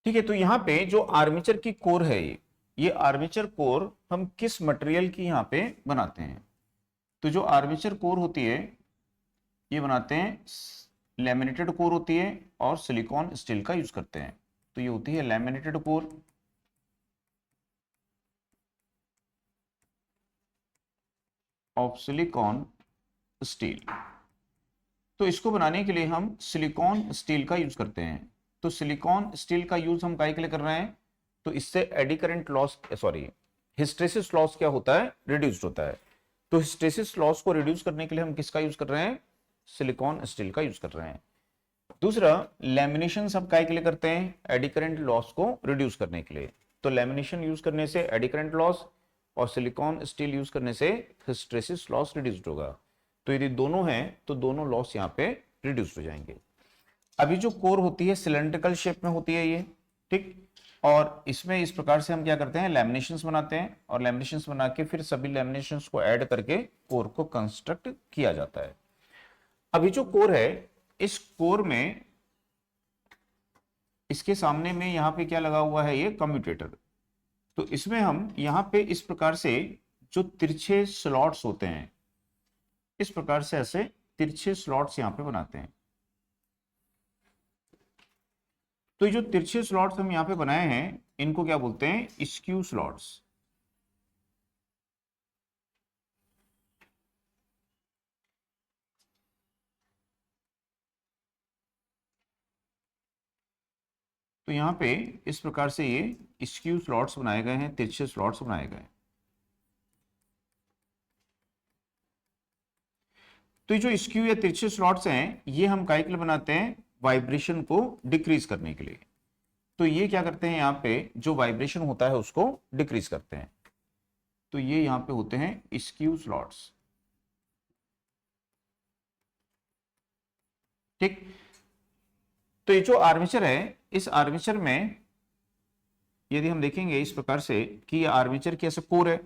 ठीक है, तो यहाँ पे जो आर्मेचर की कोर है, ये आर्मेचर कोर हम किस मटेरियल की यहाँ पे बनाते हैं? तो जो आर्मेचर कोर होती है ये बनाते हैं, लैमिनेटेड कोर होती है और सिलिकॉन स्टील का यूज करते हैं। तो ये होती है laminated core of silicon steel. तो इसको बनाने के लिए हम सिलिकॉन स्टील का यूज करते हैं। तो सिलिकॉन स्टील का यूज हम काहे के लिए कर रहे हैं? तो इससे eddy current loss, sorry, hysteresis loss क्या होता है? रिड्यूस्ड होता है। तो हिस्टेरिसिस लॉस को रिड्यूस करने के लिए हम किसका यूज कर रहे हैं? सिलिकॉन स्टील का यूज कर रहे हैं। दूसरा, लैमिनेशन सब काहे के लिए करते हैं? एडी करंट लॉस को रिड्यूस करने के लिए। तो लैमिनेशन यूज करने से एडी करंट लॉस और सिलिकॉन स्टील यूज करने से हिस्टेरिसिस लॉस रिड्यूस्ड होगा। तो यदि दोनों हैं तो दोनों लॉस यहाँ पे रिड्यूस हो जाएंगे। अभी जो कोर होती है सिलेंड्रिकल शेप में होती है ये, ठीक, और इसमें इस प्रकार से हम क्या करते हैं? लैमिनेशंस बनाते हैं और लैमिनेशंस बना के फिर सभी लैमिनेशंस को ऐड करके कोर को कंस्ट्रक्ट किया जाता है। अभी जो कोर है, इस कोर में इसके सामने में यहाँ पे क्या लगा हुआ है? ये कम्यूटेटर। तो इसमें हम यहाँ पे इस प्रकार से जो तिरछे स्लॉट्स होते हैं, इस प्रकार से ऐसे तिरछे स्लॉट्स यहाँ पे बनाते हैं। तो ये जो तिरछे स्लॉट्स हम यहाँ पे बनाए हैं इनको क्या बोलते हैं? Skew slots. तो यहाँ पे इस प्रकार से ये स्क्यू स्लॉट्स बनाए गए हैं, तिरछे स्लॉट्स बनाए गए हैं। तो ये जो स्क्यू या तिरछे स्लॉट्स हैं ये हम काहे के लिए बनाते हैं? वाइब्रेशन को डिक्रीज करने के लिए। तो ये क्या करते हैं? यहाँ पे जो वाइब्रेशन होता है उसको डिक्रीज करते हैं। तो ये यहाँ पे होते हैं स्क्यू स्लॉट्स, ठीक। तो ये जो आर्मेचर है, इस आर्मेचर में यदि हम देखेंगे इस प्रकार से कि ये आर्मेचर की ऐसा कोर है,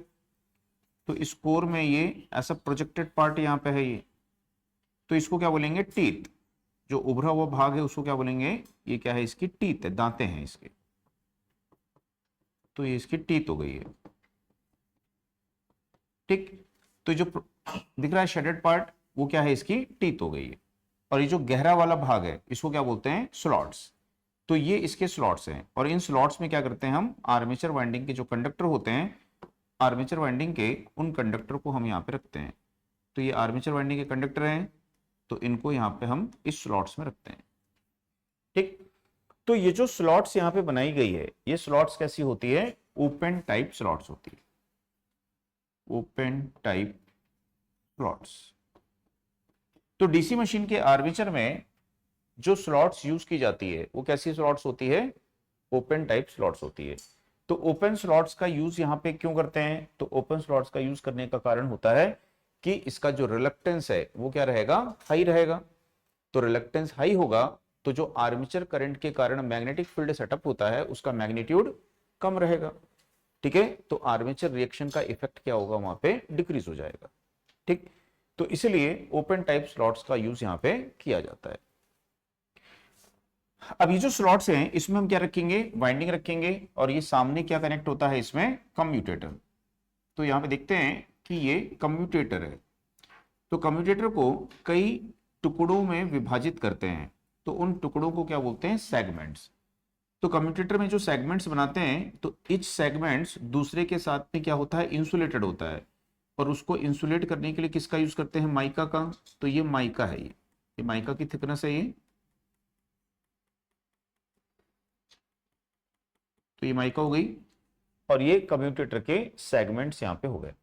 तो इस कोर में ये ऐसा प्रोजेक्टेड पार्ट यहाँ पे है ये, तो इसको क्या बोलेंगे? टीथ। जो उभरा हुआ भाग है उसको क्या बोलेंगे? ये क्या है? इसकी टीथ है, दांतें हैं इसके। तो ये इसकी टीथ हो गई है, ठीक। तो जो दिख रहा है शेडेड पार्ट वो क्या है? इसकी टीथ हो गई है। और ये जो गहरा वाला भाग है इसको क्या बोलते हैं? स्लॉट्स। तो ये इसके स्लॉट्स हैं और इन स्लॉट्स में क्या करते हैं हम? आर्मेचर वाइंडिंग के जो कंडक्टर होते हैं, आर्मेचर वाइंडिंग के उन कंडक्टर को हम यहाँ पे रखते हैं। तो ये आर्मेचर वाइंडिंग के कंडक्टर हैं, तो इनको यहाँ पे हम इस स्लॉट्स में रखते हैं, ठीक। तो ये जो स्लॉट्स यहाँ पे बनाई गई है, ये स्लॉट्स कैसी होती है? ओपन टाइप स्लॉट्स होती है, ओपन टाइप स्लॉट्स। तो डीसी मशीन के आर्मेचर में जो स्लॉट्स यूज की जाती है वो कैसी स्लॉट्स होती है? ओपन टाइप स्लॉट्स होती है। तो ओपन स्लॉट्स का यूज यहाँ पे क्यों करते हैं? तो ओपन स्लॉट्स का यूज करने का कारण होता है कि इसका जो रिलक्टेंस है वो क्या रहेगा? हाई रहेगा। तो रिलक्टेंस हाई होगा तो जो आर्मेचर करंट के कारण मैग्नेटिक फील्ड सेटअप होता है उसका मैग्नीट्यूड कम रहेगा, ठीक है। तो आर्मेचर रिएक्शन का इफेक्ट क्या होगा? वहां पे डिक्रीज हो जाएगा, ठीक। तो इसलिए ओपन टाइप स्लॉट्स का यूज यहाँ पे किया जाता है। अब ये जो स्लॉट्स हैं इसमें हम क्या रखेंगे? वाइंडिंग रखेंगे और ये सामने क्या कनेक्ट होता है इसमें? कम्यूटेटर। तो यहाँ पे देखते हैं कि ये कम्यूटेटर है। तो कम्यूटेटर को कई टुकड़ों में विभाजित करते हैं, तो उन टुकड़ों को क्या बोलते हैं? सेगमेंट्स। तो कम्यूटेटर में जो सेगमेंट्स बनाते हैं तो इच सेगमेंट्स दूसरे के साथ में क्या होता है? इंसुलेटेड होता है। और उसको इंसुलेट करने के लिए किसका यूज करते हैं? माइका का। तो ये माइका है, ये माइका की थिकनेस है ये। तो ये माइका हो गई और ये कम्यूटेटर के सेगमेंट्स यहाँ पे हो गए।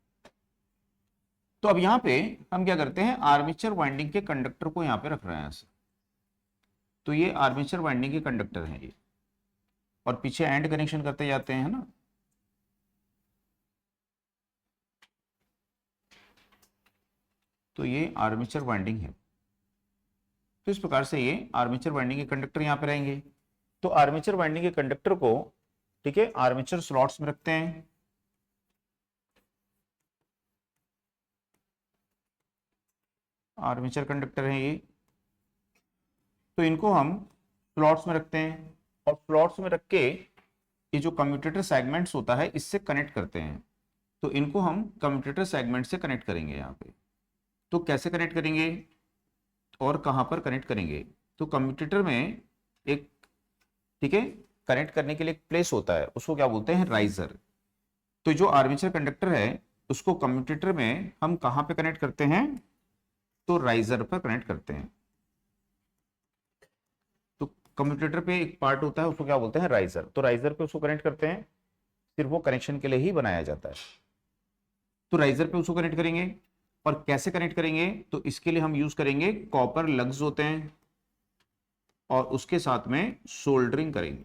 तो अब यहाँ पे हम क्या करते हैं? आर्मेचर वाइंडिंग के कंडक्टर को यहाँ पे रख रहे हैं ऐसे। तो ये आर्मेचर वाइंडिंग के कंडक्टर हैं ये, और पीछे एंड कनेक्शन करते जाते हैं, है ना। तो ये आर्मेचर वाइंडिंग है। तो इस प्रकार से ये आर्मेचर वाइंडिंग के कंडक्टर यहाँ पे रहेंगे। तो आर्मेचर वाइंडिंग के कंडक्टर को, ठीक है, आर्मेचर स्लॉट्स में रखते हैं। आर्मेचर कंडक्टर है ये, तो इनको हम स्लॉट्स में रखते हैं। और स्लॉट्स में रख के ये जो कम्यूटेटर सेगमेंट्स होता है इससे कनेक्ट करते हैं। तो इनको हम कम्यूटेटर सेगमेंट से कनेक्ट करेंगे यहाँ पे। तो कैसे कनेक्ट करेंगे और कहाँ पर कनेक्ट करेंगे? तो कम्यूटेटर में एक, ठीक है, कनेक्ट करने के लिए एक प्लेस होता है, उसको क्या बोलते हैं? राइजर। तो जो आर्मेचर कंडक्टर है उसको कम्यूटेटर में हम कहाँ पे कनेक्ट करते हैं? तो राइजर पर कनेक्ट करते हैं। तो कम्यूटेटर पे एक पार्ट होता है उसको क्या बोलते हैं? राइजर। तो राइजर पे उसको कनेक्ट करते हैं, सिर्फ वो कनेक्शन के लिए ही बनाया जाता है। तो राइजर पे उसको कनेक्ट करेंगे। और कैसे कनेक्ट करेंगे? तो इसके लिए हम यूज करेंगे कॉपर लग्स होते हैं और उसके साथ में सोल्डरिंग करेंगे,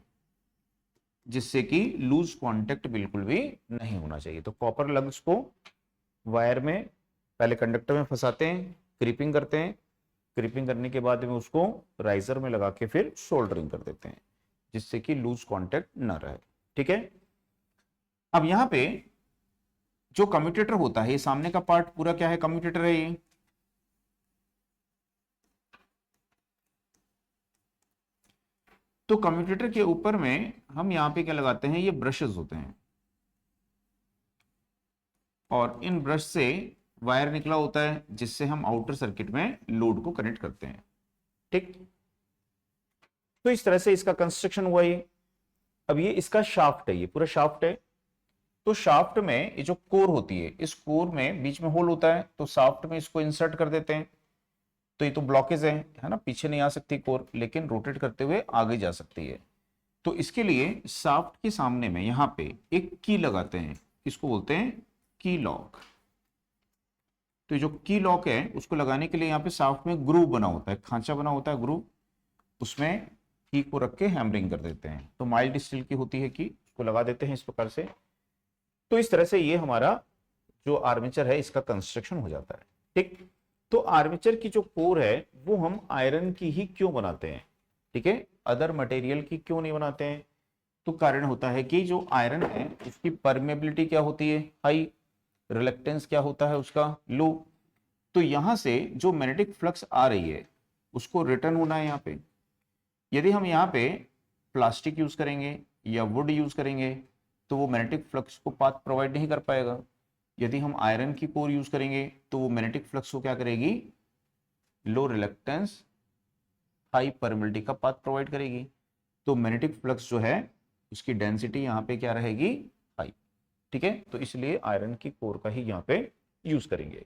जिससे कि लूज कांटेक्ट बिल्कुल भी नहीं होना चाहिए। तो कॉपर लग्स को वायर में पहले कंडक्टर में फंसाते हैं, क्रीपिंग करते हैं, क्रीपिंग करने के बाद में उसको राइजर में लगा के फिर सोल्डरिंग कर देते हैं, जिससे कि लूज कांटेक्ट ना रहे। ठीक है। अब यहां पे जो कम्यूटेटर होता है, ये सामने का पार्ट पूरा क्या है? कम्यूटेटर है ये। तो कम्यूटेटर के ऊपर में हम यहाँ पे क्या लगाते हैं? ये ब्रशेस होते हैं और इन ब्रश से वायर निकला होता है, जिससे हम आउटर सर्किट में लोड को कनेक्ट करते हैं। ठीक। तो इस तरह से इसका कंस्ट्रक्शन हुआ ये। अब ये इसका शाफ्ट है, ये पूरा शाफ्ट है। तो शाफ्ट में ये जो कोर होती है, इस कोर में बीच में होल होता है, तो शाफ्ट में इसको इंसर्ट कर देते हैं। तो ये तो ब्लॉकेज है ना, पीछे नहीं आ सकती कोर, लेकिन रोटेट करते हुए आगे जा सकती है। तो इसके लिए शाफ्ट के सामने में यहां पे एक की लगाते हैं, इसको बोलते हैं की लॉक। तो जो की लॉक है उसको लगाने के लिए यहाँ पे शाफ्ट में ग्रूव बना होता है, खांचा बना होता है ग्रूव, उसमें की को रख के हैमरिंग कर देते हैं। तो माइल्ड स्टील की होती है की, उसको लगा देते हैं इस प्रकार से। तो इस तरह से ये हमारा जो आर्मेचर है इसका कंस्ट्रक्शन हो जाता है। ठीक। तो आर्मेचर की जो कोर है वो हम आयरन की ही क्यों बनाते हैं? ठीक है, अदर मटेरियल की क्यों नहीं बनाते हैं? तो कारण होता है कि जो आयरन है उसकी परमेबिलिटी क्या होती है? हाई। रिलक्टेंस क्या होता है उसका? लो। तो यहां से जो मैग्नेटिक फ्लक्स आ रही है उसको रिटर्न होना है यहाँ पे। यदि हम यहाँ पे प्लास्टिक यूज करेंगे या वुड यूज करेंगे तो वो मैग्नेटिक फ्लक्स को पाथ प्रोवाइड नहीं कर पाएगा। यदि हम आयरन की कोर यूज करेंगे तो वो मैग्नेटिक फ्लक्स को क्या करेगी? लो रिलक्टेंस हाई परमिलिटी का पाथ प्रोवाइड करेगी। तो मैग्नेटिक फ्लक्स जो है उसकी डेंसिटी यहाँ पे क्या रहेगी? हाई। ठीक है, तो इसलिए आयरन की कोर का ही यहाँ पे यूज करेंगे।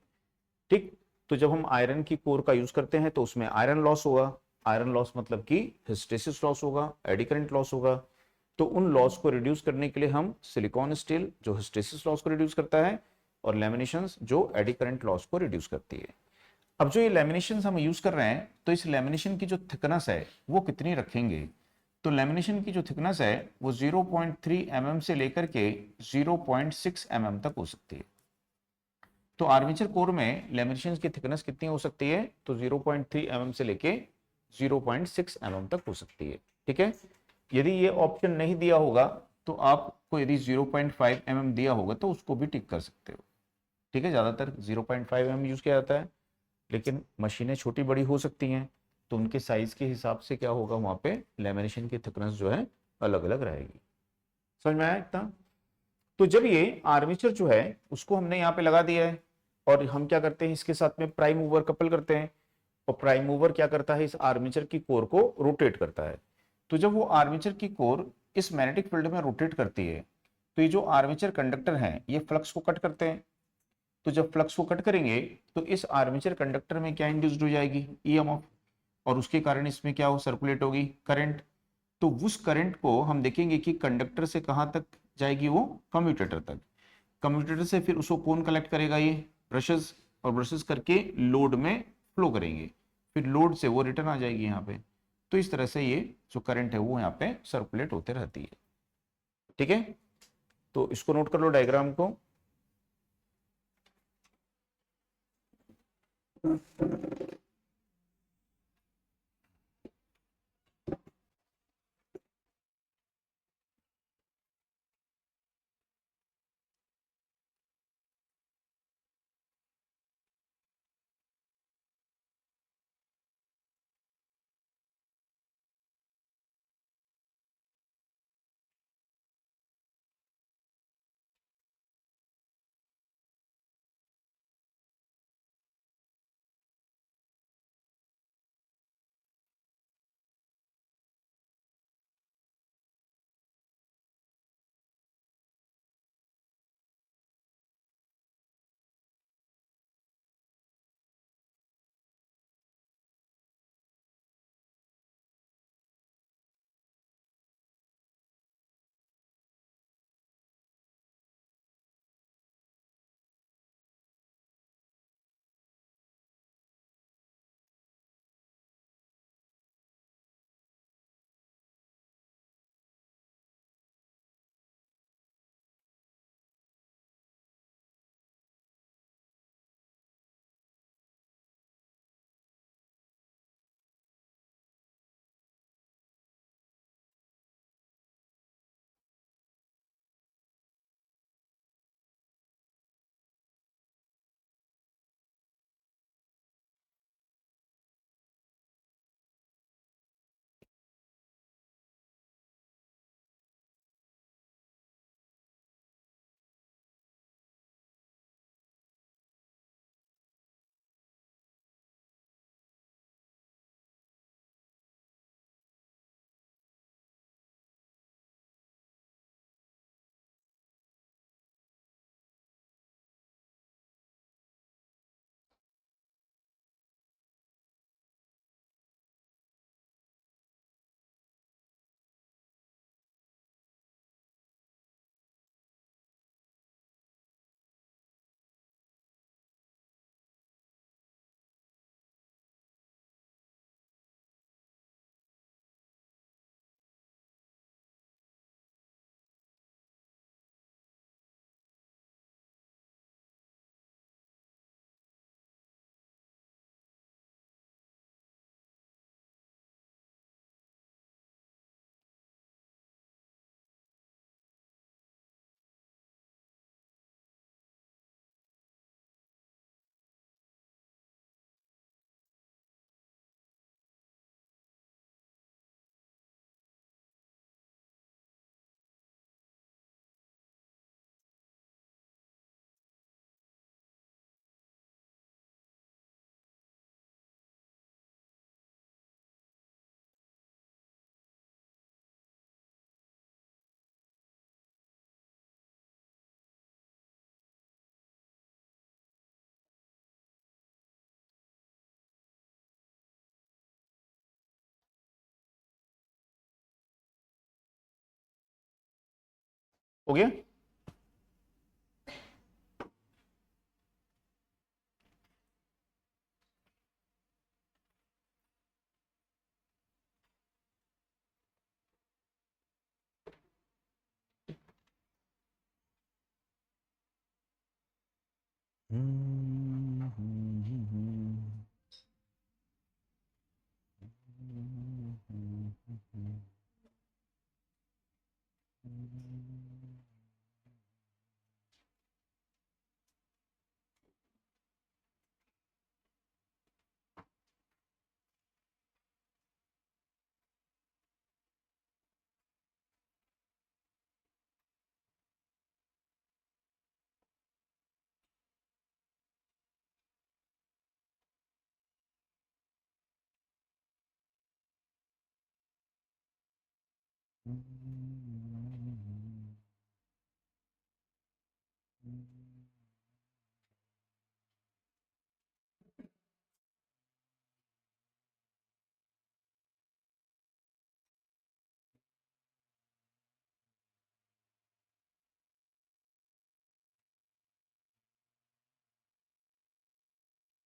ठीक। तो जब हम आयरन की कोर का यूज करते हैं तो उसमें आयरन लॉस होगा। आयरन लॉस मतलब कि हिस्टेसिस लॉस होगा, एडी करंट लॉस होगा। तो उन लॉस को रिड्यूस करने के लिए हम सिलिकॉन स्टील जो हिस्टेसिस लॉस को रिड्यूस करता है, और लेमिनेशंस जो एडी करंट लॉस को रिड्यूस करती है। अब जो ये लेमिनेशंस हम यूज कर रहे हैं, तो इस लेमिनेशन की जो थिकनेस है वो कितनी रखेंगे? तो लेमिनेशन की जो थिकनेस है वो 0.3 mm से लेकर के 0.6 mm तक हो सकती है। तो आर्मेचर कोर में लेमिनेशन की थिकनेस कितनी हो सकती है? तो 0.3 mm से लेके 0.6 mm तक हो सकती है। ठीक है। यदि ये ऑप्शन नहीं दिया होगा तो आपको यदि 0.5 mm दिया होगा तो उसको भी टिक कर सकते हो। ठीक है, ज्यादातर 0.5 mm यूज किया जाता है, लेकिन मशीनें छोटी बड़ी हो सकती हैं, तो उनके साइज के हिसाब से क्या होगा, वहां पे लेमिनेशन की थिकनेस जो है अलग अलग रहेगी। समझ में आया इतना? तो जब ये आर्मेचर जो है उसको हमने यहाँ पे लगा दिया है, और हम क्या करते हैं इसके साथ में प्राइम मूवर कपल करते हैं, और प्राइम मूवर क्या करता है? इस आर्मेचर की कोर को रोटेट करता है। तो जब वो आर्मेचर की कोर इस मैग्नेटिक फील्ड में रोटेट करती है, तो ये जो आर्मेचर कंडक्टर हैं ये फ्लक्स को कट करते हैं। तो जब फ्लक्स को कट करेंगे तो इस आर्मेचर कंडक्टर में क्या इंड्यूस्ड हो जाएगी? ईएमएफ। और उसके कारण इसमें क्या हो? सर्कुलेट होगी करंट। तो उस करंट को हम देखेंगे कि कंडक्टर से कहां तक जाएगी? वो कम्यूटेटर तक। कम्यूटेटर से फिर उसको कौन कलेक्ट करेगा? ये ब्रशेस। और ब्रशेस करके लोड में फ्लो करेंगे, फिर लोड से वो रिटर्न आ जाएगी यहाँ पे। तो इस तरह से ये जो करंट है वो यहाँ पे सर्कुलेट होते रहती है। ठीक है, तो इसको नोट कर लो डायग्राम को। हो गया।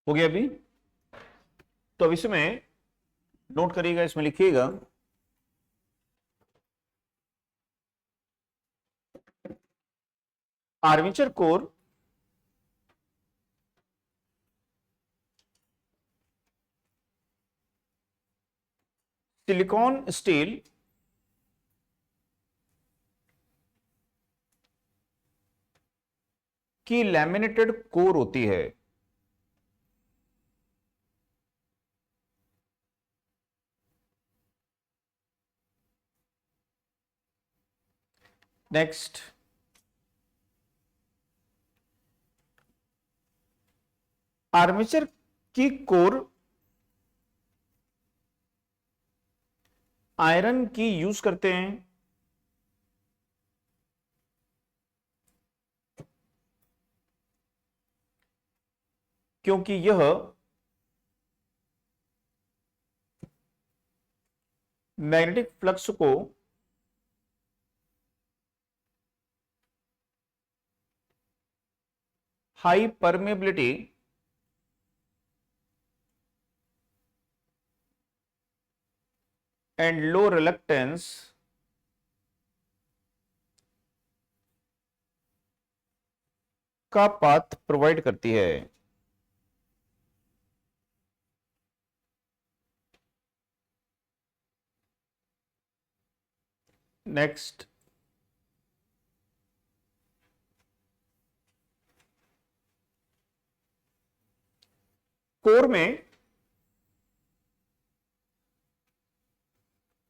हो गया अभी। तो अब इसमें नोट करिएगा, इसमें लिखिएगा आर्मेचर कोर सिलिकॉन स्टील की लैमिनेटेड कोर होती है। नेक्स्ट, आर्मेचर की कोर आयरन की यूज करते हैं क्योंकि यह मैग्नेटिक फ्लक्स को high permeability and low reluctance का पाथ प्रोवाइड करती है। नेक्स्ट, कोर में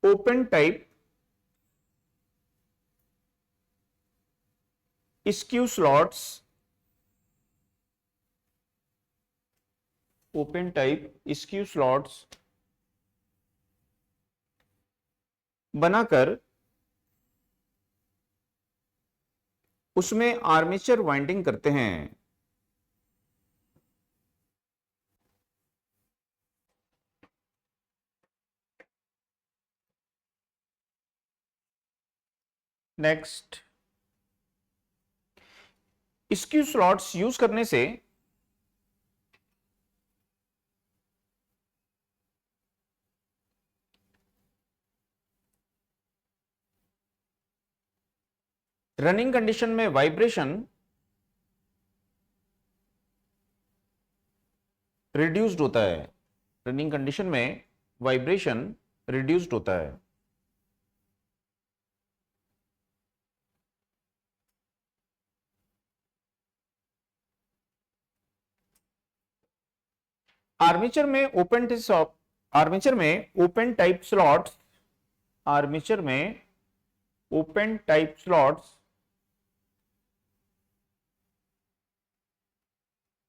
open type skew slots, open type skew slots बनाकर उसमें आर्मेचर वाइंडिंग करते हैं। नेक्स्ट, स्क्यू स्लॉट्स यूज करने से रनिंग कंडीशन में वाइब्रेशन रिड्यूस्ड होता है। रनिंग कंडीशन में वाइब्रेशन रिड्यूस्ड होता है। आर्मेचर में आर्मेचर में ओपन टाइप स्लॉट्स आर्मेचर में ओपन टाइप स्लॉट्स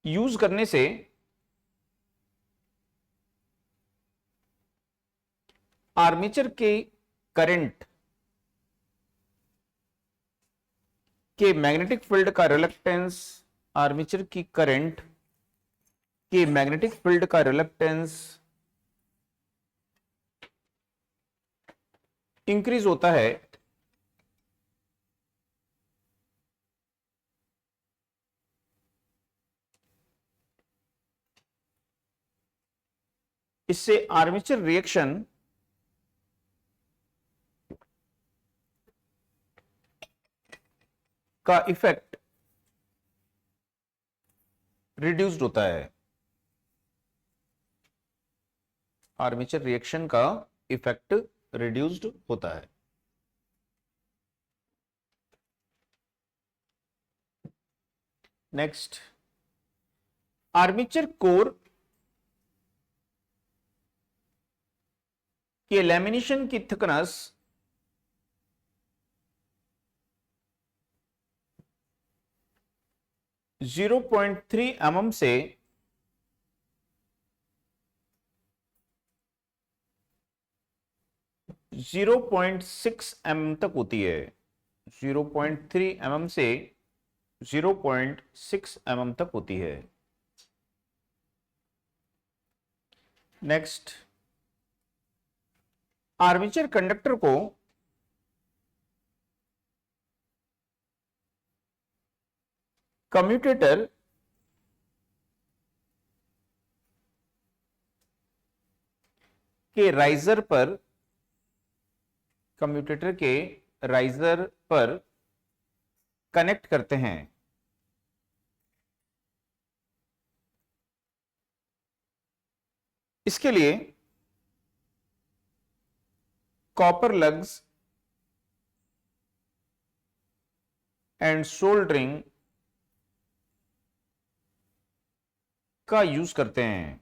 यूज करने से आर्मेचर के करंट के मैग्नेटिक फील्ड का रिलक्टेंस आर्मेचर की करंट के मैग्नेटिक फील्ड का रिलक्टेंस इंक्रीज होता है इससे आर्मेचर रिएक्शन का इफेक्ट रिड्यूस्ड होता है। आर्मेचर रिएक्शन का इफेक्ट रिड्यूस्ड होता है। नेक्स्ट, आर्मेचर कोर के लैमिनेशन की थिकनेस 0.3 mm से 0.6 mm तक होती है। 0.3 mm से 0.6 mm तक होती है। नेक्स्ट, आर्मेचर कंडक्टर को कम्यूटेटर के राइजर पर कनेक्ट करते हैं। इसके लिए कॉपर लग्स एंड सोल्डरिंग का यूज करते हैं।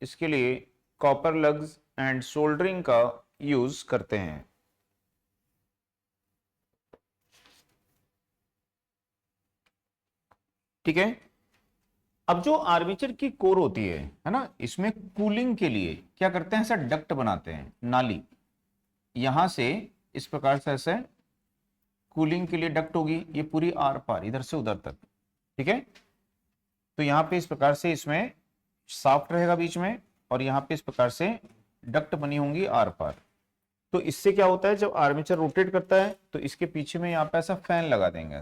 इसके लिए कॉपर लग्स एंड सोल्डरिंग का यूज करते हैं। ठीक है। अब जो आर्मेचर की कोर होती है ना, इसमें कूलिंग के लिए क्या करते हैं, ऐसा डक्ट बनाते हैं, नाली। यहां से इस प्रकार से ऐसे कूलिंग के लिए डक्ट होगी, ये पूरी आर पार इधर से उधर तक। ठीक है। तो यहां पे इस प्रकार से इसमें शाफ्ट रहेगा बीच में, और यहां पे इस प्रकार से डक्ट बनी होंगी आर पार। तो इससे क्या होता है, जब आर्मेचर रोटेट करता है तो इसके पीछे में यहाँ पे ऐसा फैन लगा देंगे,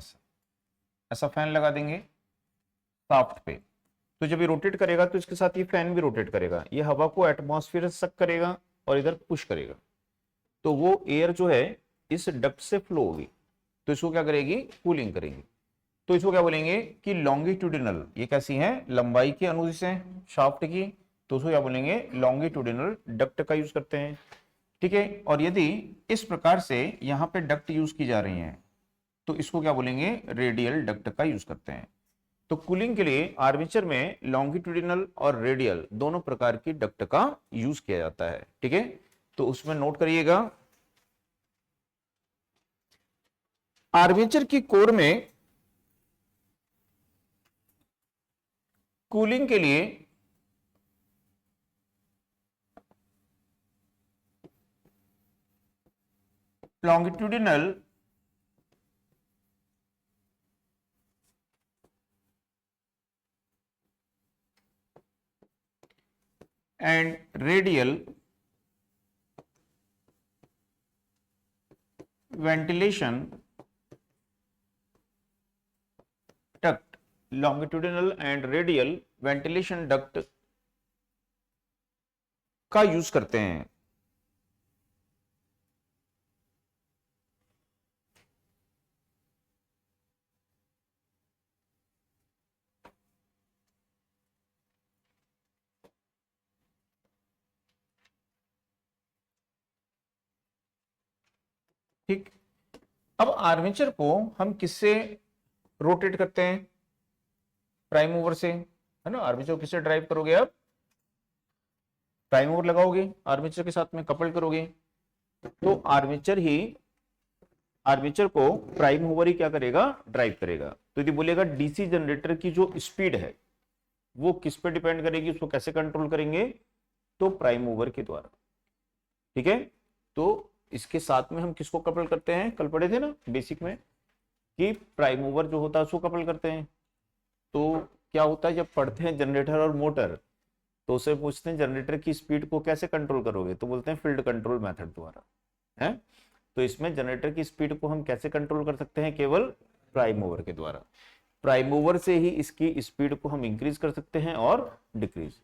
ऐसा फैन लगा देंगे शाफ्ट पे। तो जब ये रोटेट करेगा तो इसके साथ ये फैन भी रोटेट करेगा, ये हवा को एटमॉस्फेयर से सक करेगा और इधर पुश करेगा। तो वो एयर जो है इस डक्ट से फ्लो होगी, तो इसको क्या करेगी, कूलिंग करेगी। तो इसको क्या बोलेंगे कि लॉन्गिट्यूडिनल, ये कैसी है, लंबाई की अनुदिश है शाफ्ट की, तो उसको क्या बोलेंगे, लॉन्गिट्यूडिनल डक्ट का यूज करते हैं। ठीक है। और यदि इस प्रकार से यहां पे डक्ट यूज की जा रही हैं तो इसको क्या बोलेंगे, रेडियल डक्ट का यूज करते हैं। तो कूलिंग के लिए आर्मेचर में लॉन्गिट्यूडिनल और रेडियल दोनों प्रकार की डक्ट का यूज किया जाता है। ठीक है। तो उसमें नोट करिएगा, आर्मेचर की कोर में कूलिंग के लिए longitudinal and radial ventilation duct, longitudinal and radial ventilation duct का यूज करते हैं। ठीक। अब आर्मेचर को हम किससे रोटेट करते हैं, प्राइम मूवर से, है ना। आर्मेचर को किससे ड्राइव करोगे, आप प्राइम मूवर लगाओगे, आर्मेचर के साथ में कपल करोगे, तो आर्मेचर को प्राइम मूवर ही क्या करेगा, ड्राइव करेगा। तो यदि बोलेगा डीसी जनरेटर की जो स्पीड है वो किस पे डिपेंड करेगी, उसको कैसे कंट्रोल करेंगे, तो प्राइम मूवर के द्वारा। ठीक है। तो इसके साथ में हम किसको कपल करते हैं, कल पढ़े थे ना बेसिक में कि प्राइम मूवर जो होता है उसको कपल करते हैं। तो क्या होता है, जब पढ़ते हैं जनरेटर और मोटर तो उसे पूछते हैं जनरेटर की स्पीड को कैसे कंट्रोल करोगे, तो बोलते हैं फील्ड कंट्रोल मेथड द्वारा, है। तो इसमें जनरेटर की स्पीड को हम कैसे कंट्रोल कर सकते हैं, केवल प्राइम मूवर के द्वारा। प्राइम मूवर से ही इसकी स्पीड को हम इंक्रीज कर सकते हैं और डिक्रीज।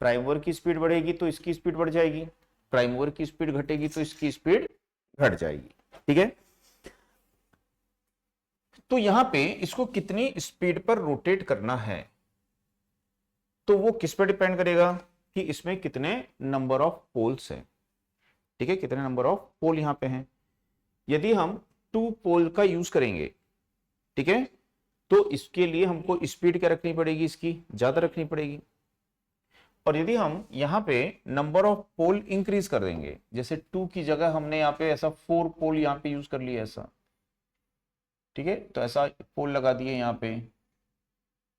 प्राइम मूवर की स्पीड बढ़ेगी तो इसकी स्पीड बढ़ जाएगी, प्राइम मूवर की स्पीड घटेगी तो इसकी स्पीड घट जाएगी। ठीक है, तो यहां पे इसको कितनी स्पीड पर रोटेट करना है तो वो किस पर डिपेंड करेगा कि इसमें कितने नंबर ऑफ पोल्स हैं। ठीक है, कितने नंबर ऑफ पोल यहां पे हैं। यदि हम 2 पोल का यूज करेंगे, ठीक है, तो इसके लिए हमको स्पीड क्या रखनी पड़ेगी, इसकी ज्यादा रखनी पड़ेगी। और यदि हम यहाँ पे नंबर ऑफ पोल इंक्रीज कर देंगे, जैसे 2 की जगह हमने यहाँ पे ऐसा 4 पोल यहाँ पे यूज कर लिया ऐसा, ठीक है, तो ऐसा पोल लगा दिए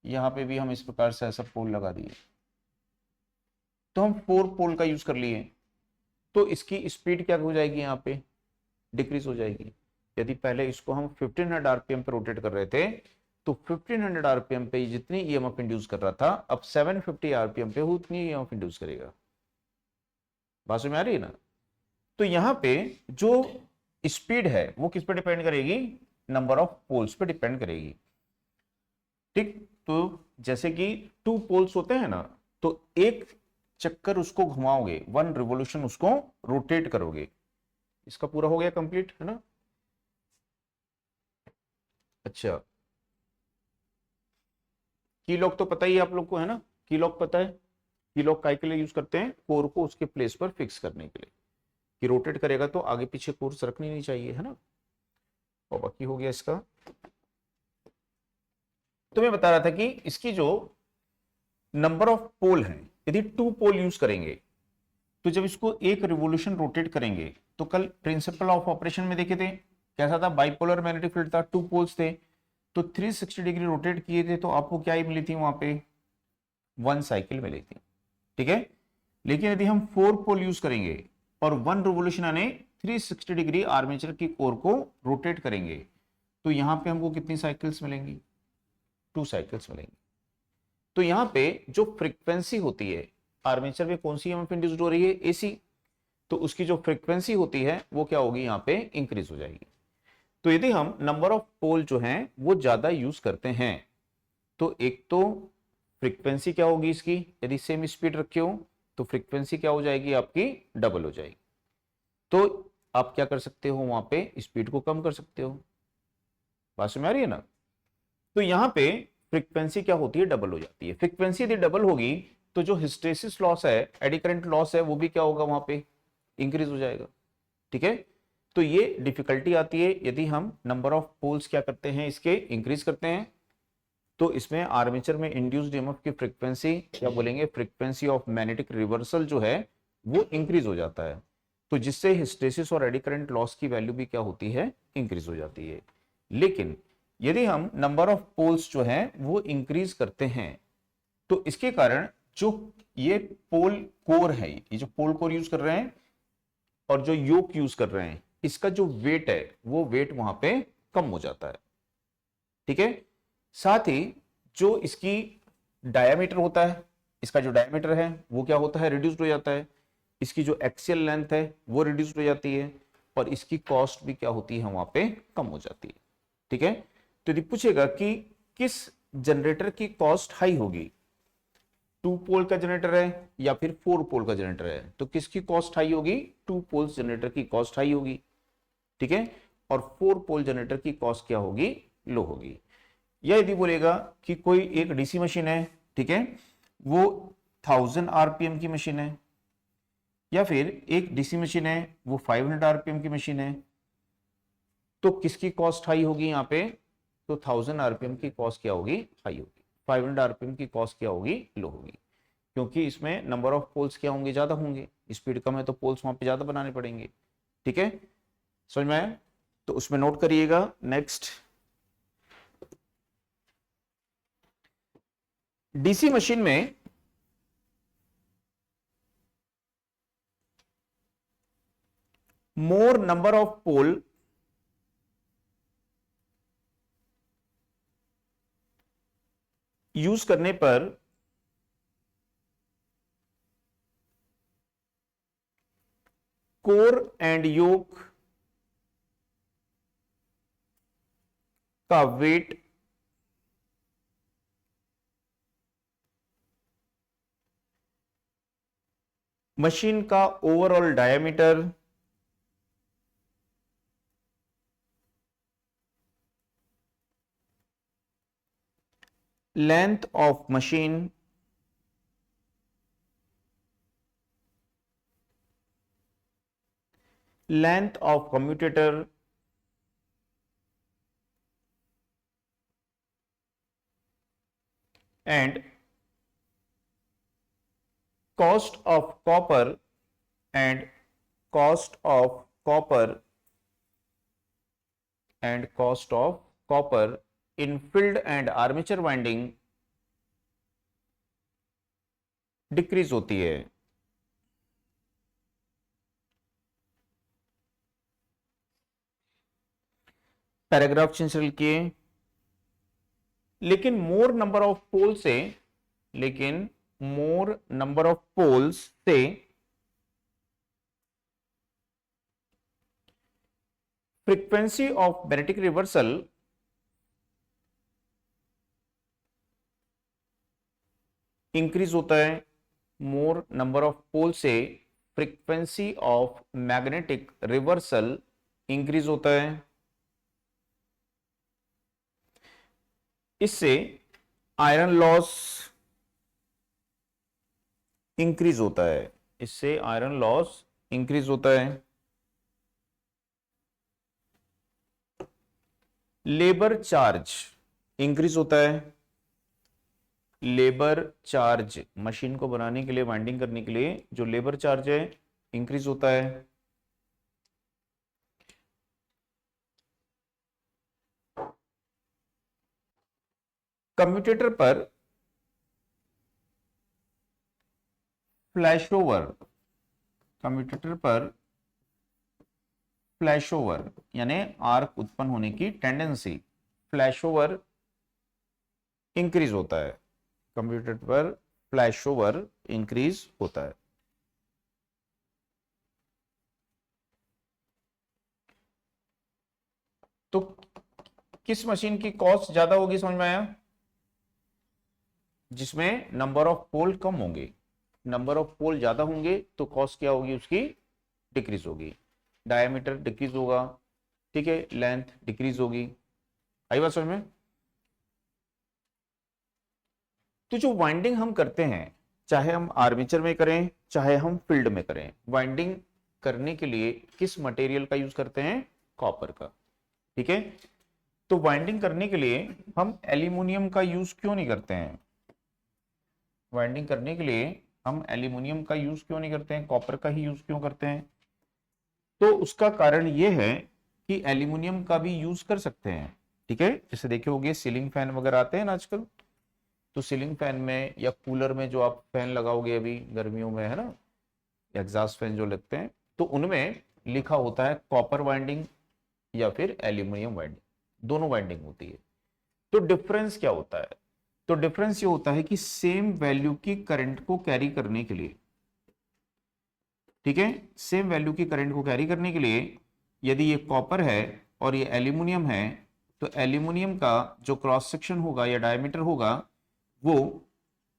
यहाँ पे भी हम इस प्रकार से ऐसा पोल लगा दिए, तो हम 4 पोल का यूज कर लिए, तो इसकी स्पीड क्या हो जाएगी, यहाँ पे डिक्रीज हो जाएगी। यदि पहले इसको हम 1500 आरपीएम पे रोटेट कर रहे थे, तो 1500 आरपीएम पे जितनी ईएमएफ इंड्यूस कर रहा था, अब 750 आरपीएम पे उतनी ईएमएफ इंड्यूस करेगा। बात समझ में आ रही है ना। तो यहां पे जो स्पीड है वो किस पे डिपेंड करेगी, नंबर ऑफ पोल्स पे डिपेंड करेगी। ठीक, तो जैसे कि 2 पोल्स होते हैं ना, तो एक चक्कर उसको घुमाओगे, 1 रिवोल्यूशन उसको रोटेट करोगे, इसका पूरा हो गया कंप्लीट, है ना। अच्छा, की लॉक तो पता ही है आप लोग को, है ना, की लॉक पता है। की लॉक काय के लिए यूज करते हैं, कोर को उसके प्लेस पर फिक्स करने के लिए, कि रोटेट करेगा तो आगे पीछे कोर सरकनी नहीं चाहिए, है ना। और बाकी हो गया इसका। तो मैं बता रहा था कि इसकी जो नंबर ऑफ पोल है, यदि 2 पोल यूज करेंगे, तो जब इसको एक रिवोल्यूशन रोटेट करेंगे, तो कल प्रिंसिपल ऑफ ऑपरेशन में देखे थे कैसा था, बाइपोलर मैग्नेटिक फील्ड था, 2 पोल्स थे, तो 360 डिग्री रोटेट किए थे, तो आपको क्या ही मिली थी वहां पे, 1 साइकिल मिली थी। ठीक है, लेकिन यदि हम 4 पोल यूज करेंगे और 1 रिवोल्यूशन यानी 360 डिग्री आर्मेचर की कोर को रोटेट करेंगे, तो यहां पे हमको कितनी साइकिल्स मिलेंगी, 2 साइकिल्स मिलेंगी। तो यहां पे जो फ्रीक्वेंसी होती है, आर्मेचर में कौन सी ईएमएफ इंड्यूस्ड हो रही है, एसी, तो उसकी जो फ्रीक्वेंसी होती है वो क्या होगी, यहाँ पे इंक्रीज हो जाएगी। तो यदि हम नंबर ऑफ पोल जो हैं वो ज्यादा यूज करते हैं, तो एक तो फ्रीक्वेंसी क्या होगी इसकी, यदि सेम स्पीड रखे हो तो फ्रीक्वेंसी क्या हो जाएगी आपकी, डबल हो जाएगी। तो आप क्या कर सकते हो, वहां पे स्पीड को कम कर सकते हो। बात समझ में आ रही है ना। तो यहां पे फ्रीक्वेंसी क्या होती है, डबल हो जाती है। फ्रीक्वेंसी यदि डबल होगी तो जो हिस्टेरिसिस लॉस है, एडी करंट लॉस है, वो भी क्या होगा, वहां पे इंक्रीज हो जाएगा। ठीक है, तो ये डिफिकल्टी आती है यदि हम नंबर ऑफ पोल्स क्या करते हैं, इसके इंक्रीज करते हैं, तो इसमें आर्मेचर में इंड्यूस्ड ईएमएफ की फ्रीक्वेंसी, क्या बोलेंगे, फ्रीक्वेंसी ऑफ मैग्नेटिक रिवर्सल जो है वो इंक्रीज हो जाता है, तो जिससे हिस्टेरिसिस और एडी करंट लॉस की वैल्यू भी क्या होती है, इंक्रीज हो जाती है। लेकिन यदि हम नंबर ऑफ पोल्स जो है वो इंक्रीज करते हैं, तो इसके कारण जो ये पोल कोर है, ये जो पोल कोर यूज कर रहे हैं और जो योक यूज कर रहे हैं, इसका जो वेट है वो वेट वहां पे कम हो जाता है। ठीक है, साथ ही जो इसकी डायामीटर होता है, इसका जो डायामीटर है वो क्या होता है, रिड्यूस्ड हो जाता है। इसकी जो एक्सियल लेंथ है वो रिड्यूस्ड हो जाती है, और इसकी कॉस्ट भी क्या होती है, वहां पे कम हो जाती है। ठीक है, तो यदि पूछेगा कि किस जनरेटर की कॉस्ट हाई होगी, 2 पोल का जनरेटर है या फिर 4 पोल का जनरेटर है, तो किसकी कॉस्ट हाई होगी, 2 पोल जनरेटर की कॉस्ट हाई होगी। ठीक है, और 4 पोल जनरेटर की कॉस्ट क्या होगी, लो होगी। या यदि बोलेगा कि कोई एक डीसी मशीन है, ठीक है, वो 1000 आरपीएम की मशीन है, या फिर एक डीसी मशीन है वो 500 आरपीएम की मशीन है, तो किसकी कॉस्ट हाई होगी यहाँ पे, तो 1000 आरपीएम की कॉस्ट क्या होगी, हाई होगी। 500 आरपीएम की कॉस्ट क्या होगी, लो होगी, क्योंकि इसमें नंबर ऑफ पोल्स क्या होंगे, ज्यादा होंगे, स्पीड कम है तो पोल्स वहां पे ज्यादा बनाने पड़ेंगे। ठीक है, समझ में आया, तो उसमें नोट करिएगा। नेक्स्ट, डीसी मशीन में more number of pole use करने पर कोर एंड योक का वेट मशीन का overall diameter, length of machine, length of commutator, and cost of copper and cost of copper and cost of copper in field and armature winding decrease होती है। पैराग्राफ चेंज किए, लेकिन मोर नंबर ऑफ पोल से, लेकिन मोर नंबर ऑफ पोल्स से frequency of magnetic reversal increase होता है। मोर नंबर ऑफ पोल से frequency of magnetic reversal increase होता है। इससे आयरन लॉस इंक्रीज होता है। इससे आयरन लॉस इंक्रीज होता है। लेबर चार्ज इंक्रीज होता है। लेबर चार्ज, मशीन को बनाने के लिए, वाइंडिंग करने के लिए जो लेबर चार्ज है इंक्रीज होता है। कम्यूटेटर पर फ्लैशओवर, कम्यूटेटर पर फ्लैशओवर यानी आर्क उत्पन्न होने की टेंडेंसी, फ्लैशओवर इंक्रीज होता है। कंप्यूटर पर फ्लैशओवर इंक्रीज होता है। तो किस मशीन की कॉस्ट ज्यादा होगी, समझ में आया? जिसमें नंबर ऑफ पोल कम होंगे। नंबर ऑफ पोल ज्यादा होंगे तो कॉस्ट क्या होगी उसकी? डिक्रीज होगी। डायमीटर डिक्रीज होगा, ठीक है, लेंथ डिक्रीज होगी। आई बात समझ में? तो जो वाइंडिंग हम करते हैं, चाहे हम आर्मेचर में करें चाहे हम फील्ड में करें, वाइंडिंग करने के लिए किस मटेरियल का यूज करते हैं? कॉपर का, ठीक है। तो वाइंडिंग करने के लिए हम एल्यूमिनियम का यूज क्यों नहीं करते हैं? वाइंडिंग करने के लिए हम एल्यूमिनियम का यूज क्यों नहीं करते हैं, कॉपर का ही यूज क्यों करते हैं? तो उसका कारण यह है कि एल्यूमिनियम का भी यूज कर सकते हैं, ठीक है। जैसे देखे होंगे सीलिंग फैन वगैरह आते हैं ना आजकल, तो सीलिंग फैन में या कूलर में जो आप फैन लगाओगे अभी गर्मियों में, है ना, एग्जॉस्ट फैन जो लगते हैं, तो उनमें लिखा होता है कॉपर वाइंडिंग या फिर एल्यूमिनियम वाइंडिंग, दोनों वाइंडिंग होती है। तो डिफरेंस क्या होता है? तो डिफरेंस ये होता है कि सेम वैल्यू की करंट को कैरी करने के लिए, ठीक है, सेम वैल्यू की करंट को कैरी करने के लिए यदि ये कॉपर है और ये एल्यूमिनियम है, तो एल्यूमिनियम का जो क्रॉस सेक्शन होगा या डायमीटर होगा वो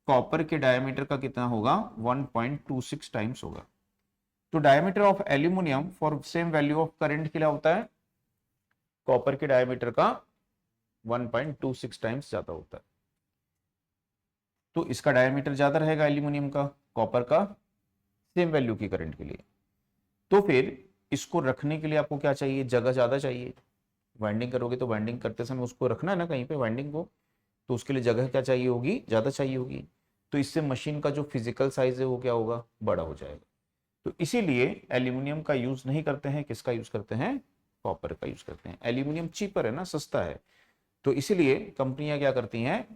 कॉपर के डायमीटर का कितना होगा? 1.26 टाइम्स होगा। तो diameter of aluminium for same value of current के लिए होता है कॉपर के डायमीटर का 1.26 टाइम्स ज्यादा होता है। तो इसका डायमीटर ज्यादा रहेगा एल्यूमिनियम का, कॉपर का, सेम वैल्यू की करंट के लिए। तो फिर इसको रखने के लिए आपको क्या चाहिए? जगह ज्यादा चाहिए। वाइंडिंग करोगे तो वाइंडिंग करते समय उसको रखना है ना कहीं पे वाइंडिंग को, तो उसके लिए जगह क्या चाहिए होगी? ज्यादा चाहिए होगी। तो इससे मशीन का जो फिजिकल साइज है वो क्या होगा? बड़ा हो जाएगा। तो इसीलिए एल्यूमिनियम का यूज नहीं करते हैं, किसका यूज करते हैं? कॉपर का यूज करते हैं। एल्यूमिनियम चीपर है ना, सस्ता है, तो इसीलिए कंपनियां क्या करती हैं?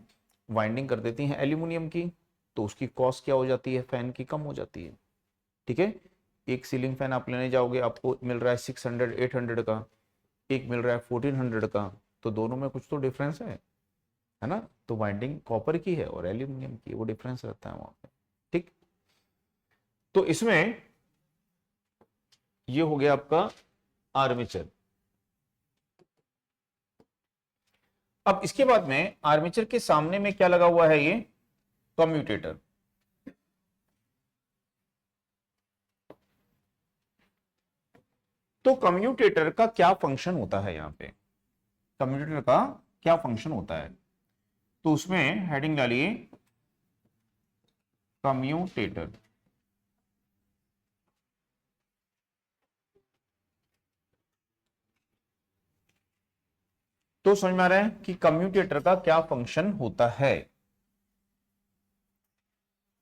वाइंडिंग कर देती हैं एल्यूमिनियम की, तो उसकी कॉस्ट क्या हो जाती है? फैन की कम हो जाती है, ठीक है। एक सीलिंग फैन आप लेने जाओगे, आपको मिल रहा है 600-800 का, एक मिल रहा है 1400 का, तो दोनों में कुछ तो डिफरेंस है ना। तो वाइंडिंग कॉपर की है और एल्यूमिनियम की, वो डिफरेंस रहता है वहां पे, ठीक। तो इसमें ये हो गया आपका आर्मेचर। अब इसके बाद में आर्मेचर के सामने में क्या लगा हुआ है? ये कम्यूटेटर। तो कम्यूटेटर का क्या फंक्शन होता है, यहां पे कम्यूटेटर का क्या फंक्शन होता है, तो उसमें हेडिंग डालिए कम्यूटेटर। तो समझ में आ रहा है कि कम्यूटेटर का क्या फंक्शन होता है।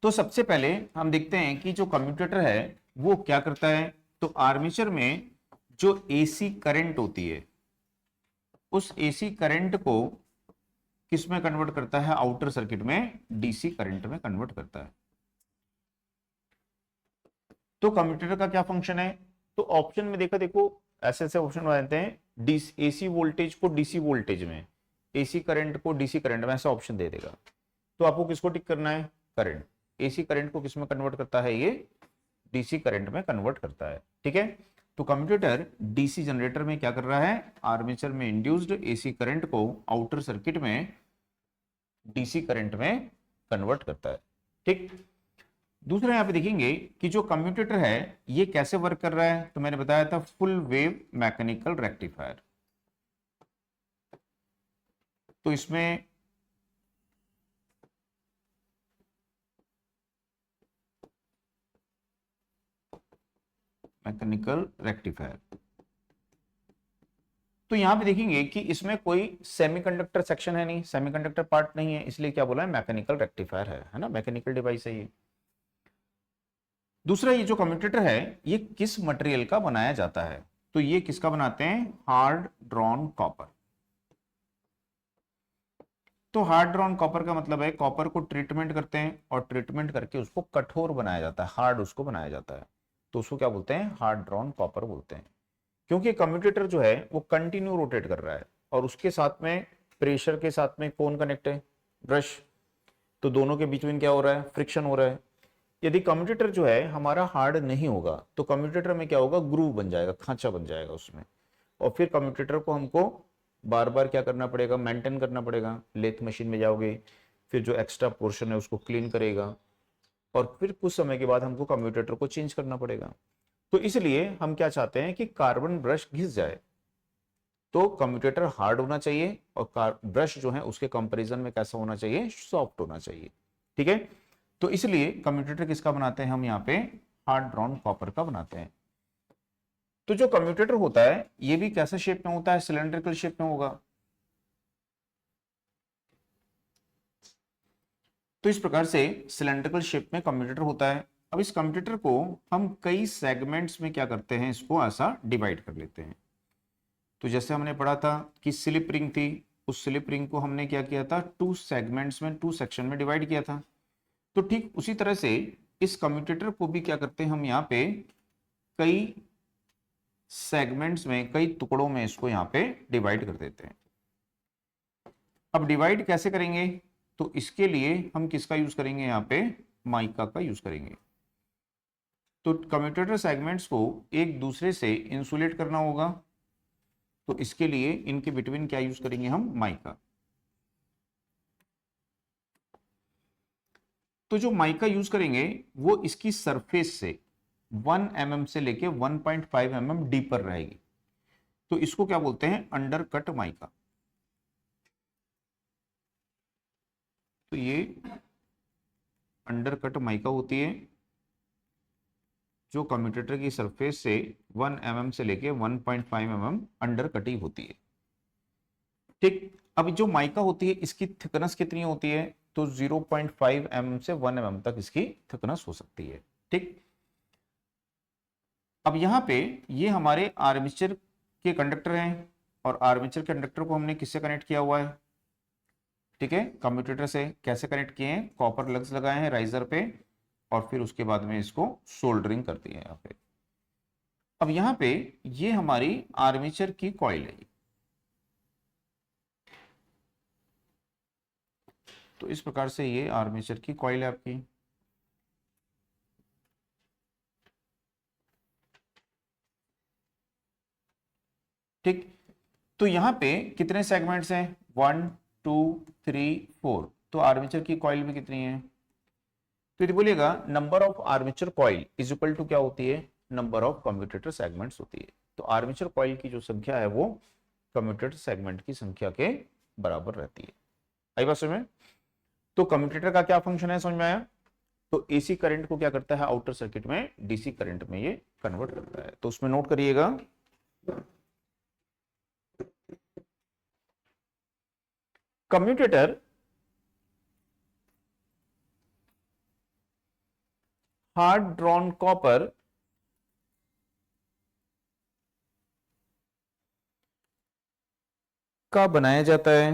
तो सबसे पहले हम देखते हैं कि जो कम्यूटेटर है वो क्या करता है। तो आर्मेचर में जो एसी करंट होती है, उस एसी करंट को किस में कन्वर्ट करता है, आउटर सर्किट में डीसी करंट में कन्वर्ट करता है। तो कम्यूटेटर का क्या फंक्शन है, तो ऑप्शन में देखा, देखो ऐसे ऐसे ऑप्शन बनाते हैं, एसी वोल्टेज को डीसी वोल्टेज में, एसी करंट को डीसी करंट में, ऐसा ऑप्शन दे देगा। तो आपको किसको टिक करना है, करंट। एसी करंट को किस में कन्वर्ट करता है, ये डीसी करंट में कन्वर्ट करता है। ठीक है, तो कम्यूटेटर डीसी जनरेटर में क्या कर रहा है, आर्मेचर में इंड्यूस्ड एसी करंट को आउटर सर्किट में डीसी करंट में कन्वर्ट करता है। ठीक, दूसरा यहां पे देखेंगे कि जो कम्यूटेटर है ये कैसे वर्क कर रहा है, तो मैंने बताया था फुल वेव मैकेनिकल रेक्टिफायर। तो इसमें मैकेनिकल रेक्टिफायर, तो यहां पे देखेंगे कि इसमें कोई सेमीकंडक्टर सेक्शन है नहीं, सेमीकंडक्टर पार्ट नहीं है, इसलिए क्या बोला है, मैकेनिकल रेक्टिफायर है ना, मैकेनिकल डिवाइस है ये। दूसरा, ये जो कम्यूटेटर है ये किस मटेरियल का बनाया जाता है, तो ये किसका बनाते हैं, हार्ड ड्रॉन कॉपर। तो हार्ड ड्रॉन कॉपर का मतलब है कॉपर को ट्रीटमेंट करते हैं और ट्रीटमेंट करके उसको कठोर बनाया जाता है, हार्ड उसको बनाया जाता है, तो उसको क्या बोलते हैं, हार्ड ड्रॉन कॉपर बोलते हैं। क्योंकि कम्यूटेटर जो है वो कंटिन्यू रोटेट कर रहा है और उसके साथ में प्रेशर के साथ में कौन कनेक्ट है, ब्रश, तो दोनों के बीच में क्या हो रहा है, फ्रिक्शन हो रहा है। यदि कम्यूटेटर जो है हमारा हार्ड नहीं होगा तो कम्यूटेटर में क्या होगा, ग्रूव बन जाएगा, खांचा बन जाएगा उसमें, और फिर कम्यूटेटर को हमको बार बार क्या करना पड़ेगा, मेंटेन करना पड़ेगा। लेथ मशीन में जाओगे, फिर जो एक्स्ट्रा पोर्शन है उसको क्लीन करेगा और फिर कुछ समय के बाद हमको कम्यूटेटर को चेंज करना पड़ेगा। तो इसलिए हम क्या चाहते हैं कि कार्बन ब्रश घिस जाए, तो कम्यूटेटर हार्ड होना चाहिए और ब्रश जो है उसके कंपैरिजन में कैसा होना चाहिए, सॉफ्ट होना चाहिए। ठीक है, तो इसलिए कम्यूटेटर किसका बनाते हैं हम, यहाँ पे हार्ड ड्रॉन कॉपर का बनाते हैं। तो जो कम्यूटेटर होता है ये भी कैसे शेप में होता है, सिलेंड्रिकल शेप में होगा। तो इस प्रकार से सिलेंड्रिकल शेप में कम्यूटेटर होता है। अब इस कम्यूटेटर को हम कई सेगमेंट्स में क्या करते हैं, इसको ऐसा डिवाइड कर लेते हैं। तो जैसे हमने पढ़ा था कि स्लिप रिंग थी, उस स्लिप रिंग को हमने क्या किया था, टू सेगमेंट्स में, टू सेक्शन में डिवाइड किया था। तो ठीक उसी तरह से इस कम्यूटेटर को भी क्या करते हैं हम, यहाँ पे कई सेगमेंट्स में, कई टुकड़ों में इसको यहाँ पे डिवाइड कर देते हैं। अब डिवाइड कैसे करेंगे, तो इसके लिए हम किसका यूज करेंगे, यहाँ पे माइका का यूज करेंगे। तो कम्यूटेटर सेगमेंट्स को एक दूसरे से इंसुलेट करना होगा, तो इसके लिए इनके बिटवीन क्या यूज करेंगे हम, माइका। तो जो माइका यूज करेंगे वो इसकी सरफेस से 1 mm से लेके 1.5 mm डीपर रहेगी, तो इसको क्या बोलते हैं, अंडर कट माइका। तो ये अंडर कट माइका होती है जो कम्यूटेटर की सरफेस से 1 mm से लेके 1.5 mm अंडर कटी होती है। ठीक, अब जो माइका होती है इसकी थिकनेस कितनी होती है, तो 0.5 mm से 1 mm तक इसकी थिकनेस हो सकती है। ठीक, अब यहां पे ये हमारे आर्मेचर के कंडक्टर हैं और आर्मेचर के कंडक्टर को हमने किससे कनेक्ट किया हुआ है, ठीक है, कम्यूटेटर से। कैसे कनेक्ट किए हैं, कॉपर लग्स लगाए हैं राइजर पे और फिर उसके बाद में इसको सोल्डरिंग कर दी है यहाँ पे। अब यहाँ पे ये हमारी आर्मेचर की कॉइल है, तो इस प्रकार से ये आर्मेचर की कॉइल है आपकी। ठीक, तो यहां पे कितने सेगमेंट्स हैं, 1 2 3 4, तो आर्मेचर की कॉइल में कितनी है, तो यदि बोलिएगा number of armature coil is equal to क्या होती है, नंबर ऑफ कम्यूटेटर सेगमेंट्स होती है। तो आर्मेचर कॉइल की जो संख्या है वो कम्यूटेटर सेगमेंट की संख्या के बराबर रहती है। आई बात समझ में? तो कम्यूटेटर का क्या फंक्शन है, समझ में आया? तो एसी करंट को क्या करता है, आउटर सर्किट में डीसी करंट में ये कन्वर्ट करता है। तो उसमें नोट करिएगा, कम्यूटेटर हार्ड ड्रॉन कॉपर का बनाया जाता है।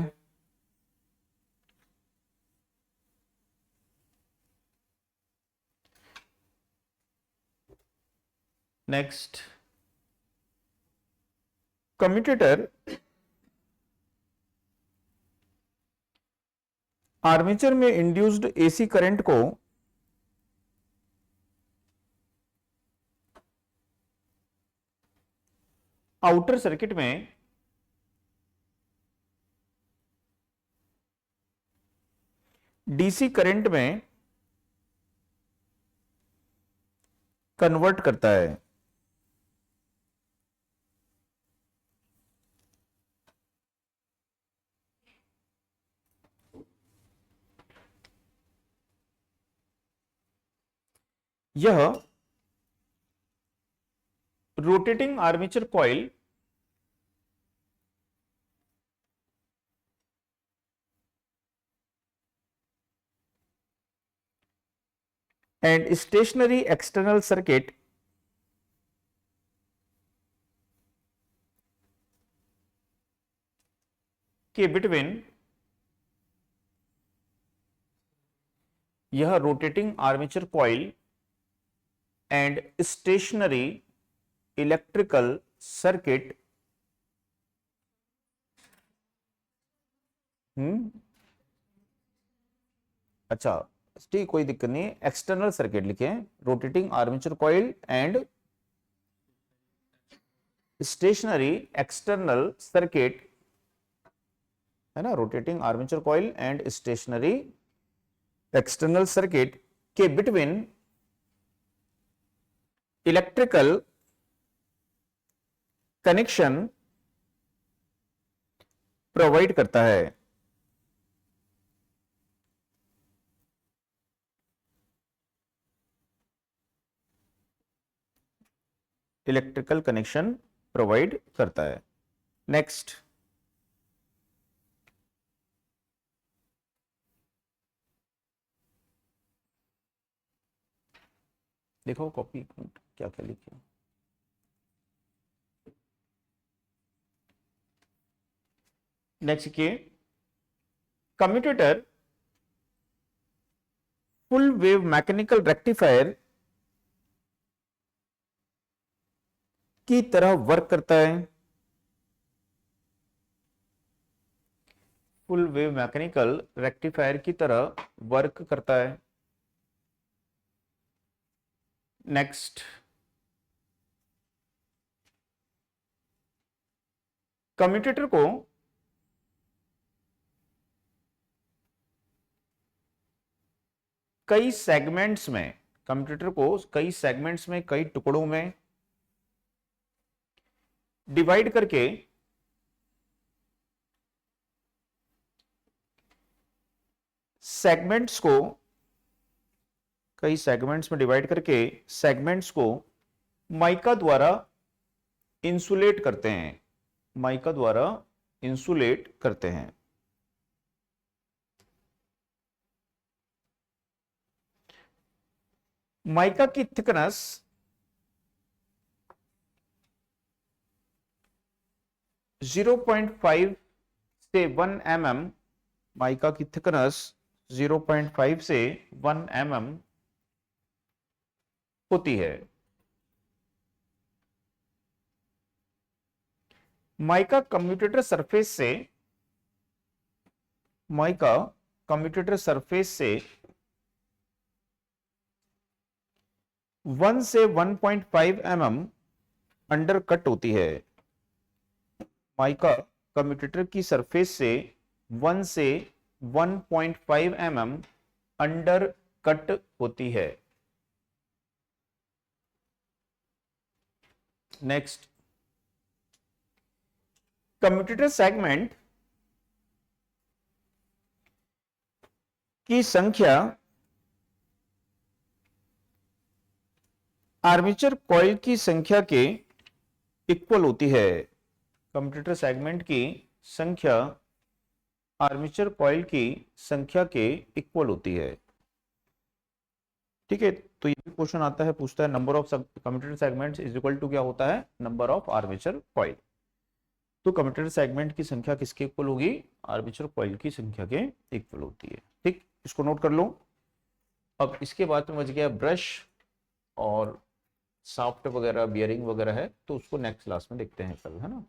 नेक्स्ट, कम्यूटेटर आर्मेचर में इंड्यूस्ड एसी करंट को आउटर सर्किट में डीसी करंट में कन्वर्ट करता है। यह rotating armature coil and stationary external circuit के बिटवीन, यह rotating armature coil and stationary electrical circuit अच्छा ठीक, कोई दिक्कत नहीं, एक्सटर्नल सर्किट लिखे, rotating armature coil and stationary external circuit, है ना, rotating armature coil and stationary external circuit के बिटवीन इलेक्ट्रिकल कनेक्शन प्रोवाइड करता है। इलेक्ट्रिकल कनेक्शन प्रोवाइड करता है। नेक्स्ट, देखो कॉपी क्या क्या लिखे। नेक्स्ट के, commutator full wave mechanical rectifier की तरह वर्क करता है। फुल वेव मैकेनिकल रेक्टिफायर की तरह वर्क करता है। नेक्स्ट, कम्यूटेटर को कई सेगमेंट्स में, कम्यूटेटर को कई सेगमेंट्स में, कई टुकड़ों में डिवाइड करके सेगमेंट्स को, कई सेगमेंट्स में डिवाइड करके सेगमेंट्स को माइका द्वारा इंसुलेट करते हैं, माइका द्वारा इंसुलेट करते हैं। माइका की थिकनेस 0.5 से 1 mm, माइका की थिकनेस 0.5 से 1 mm होती है। माइका कम्यूटेटर सरफेस से, माइका कम्यूटेटर सरफेस से 1 से 1.5 mm अंडर कट होती है। माइका कम्यूटेटर की सरफेस से 1 से 1.5 mm अंडर कट होती है। नेक्स्ट, कम्यूटेटर सेगमेंट की संख्या आर्मेचर कॉइल की संख्या के इक्वल होती है। कम्यूटेटर सेगमेंट की संख्या आर्मेचर कॉइल की संख्या के इक्वल होती है। ठीक है, तो ये क्वेश्चन आता है, पूछता है number of commutator segments is equal to क्या होता है, नंबर ऑफ आर्मेचर कॉइल। तो कम्यूटेटर सेगमेंट की संख्या किसके इक्वल होगी, आर्मेचर कॉइल की संख्या के इक्वल होती है। ठीक, इसको नोट कर लो। अब इसके बाद में बच गया ब्रश और सॉफ्ट वगैरह बियरिंग वगैरह है, तो उसको नेक्स्ट क्लास में देखते हैं कल, है ना।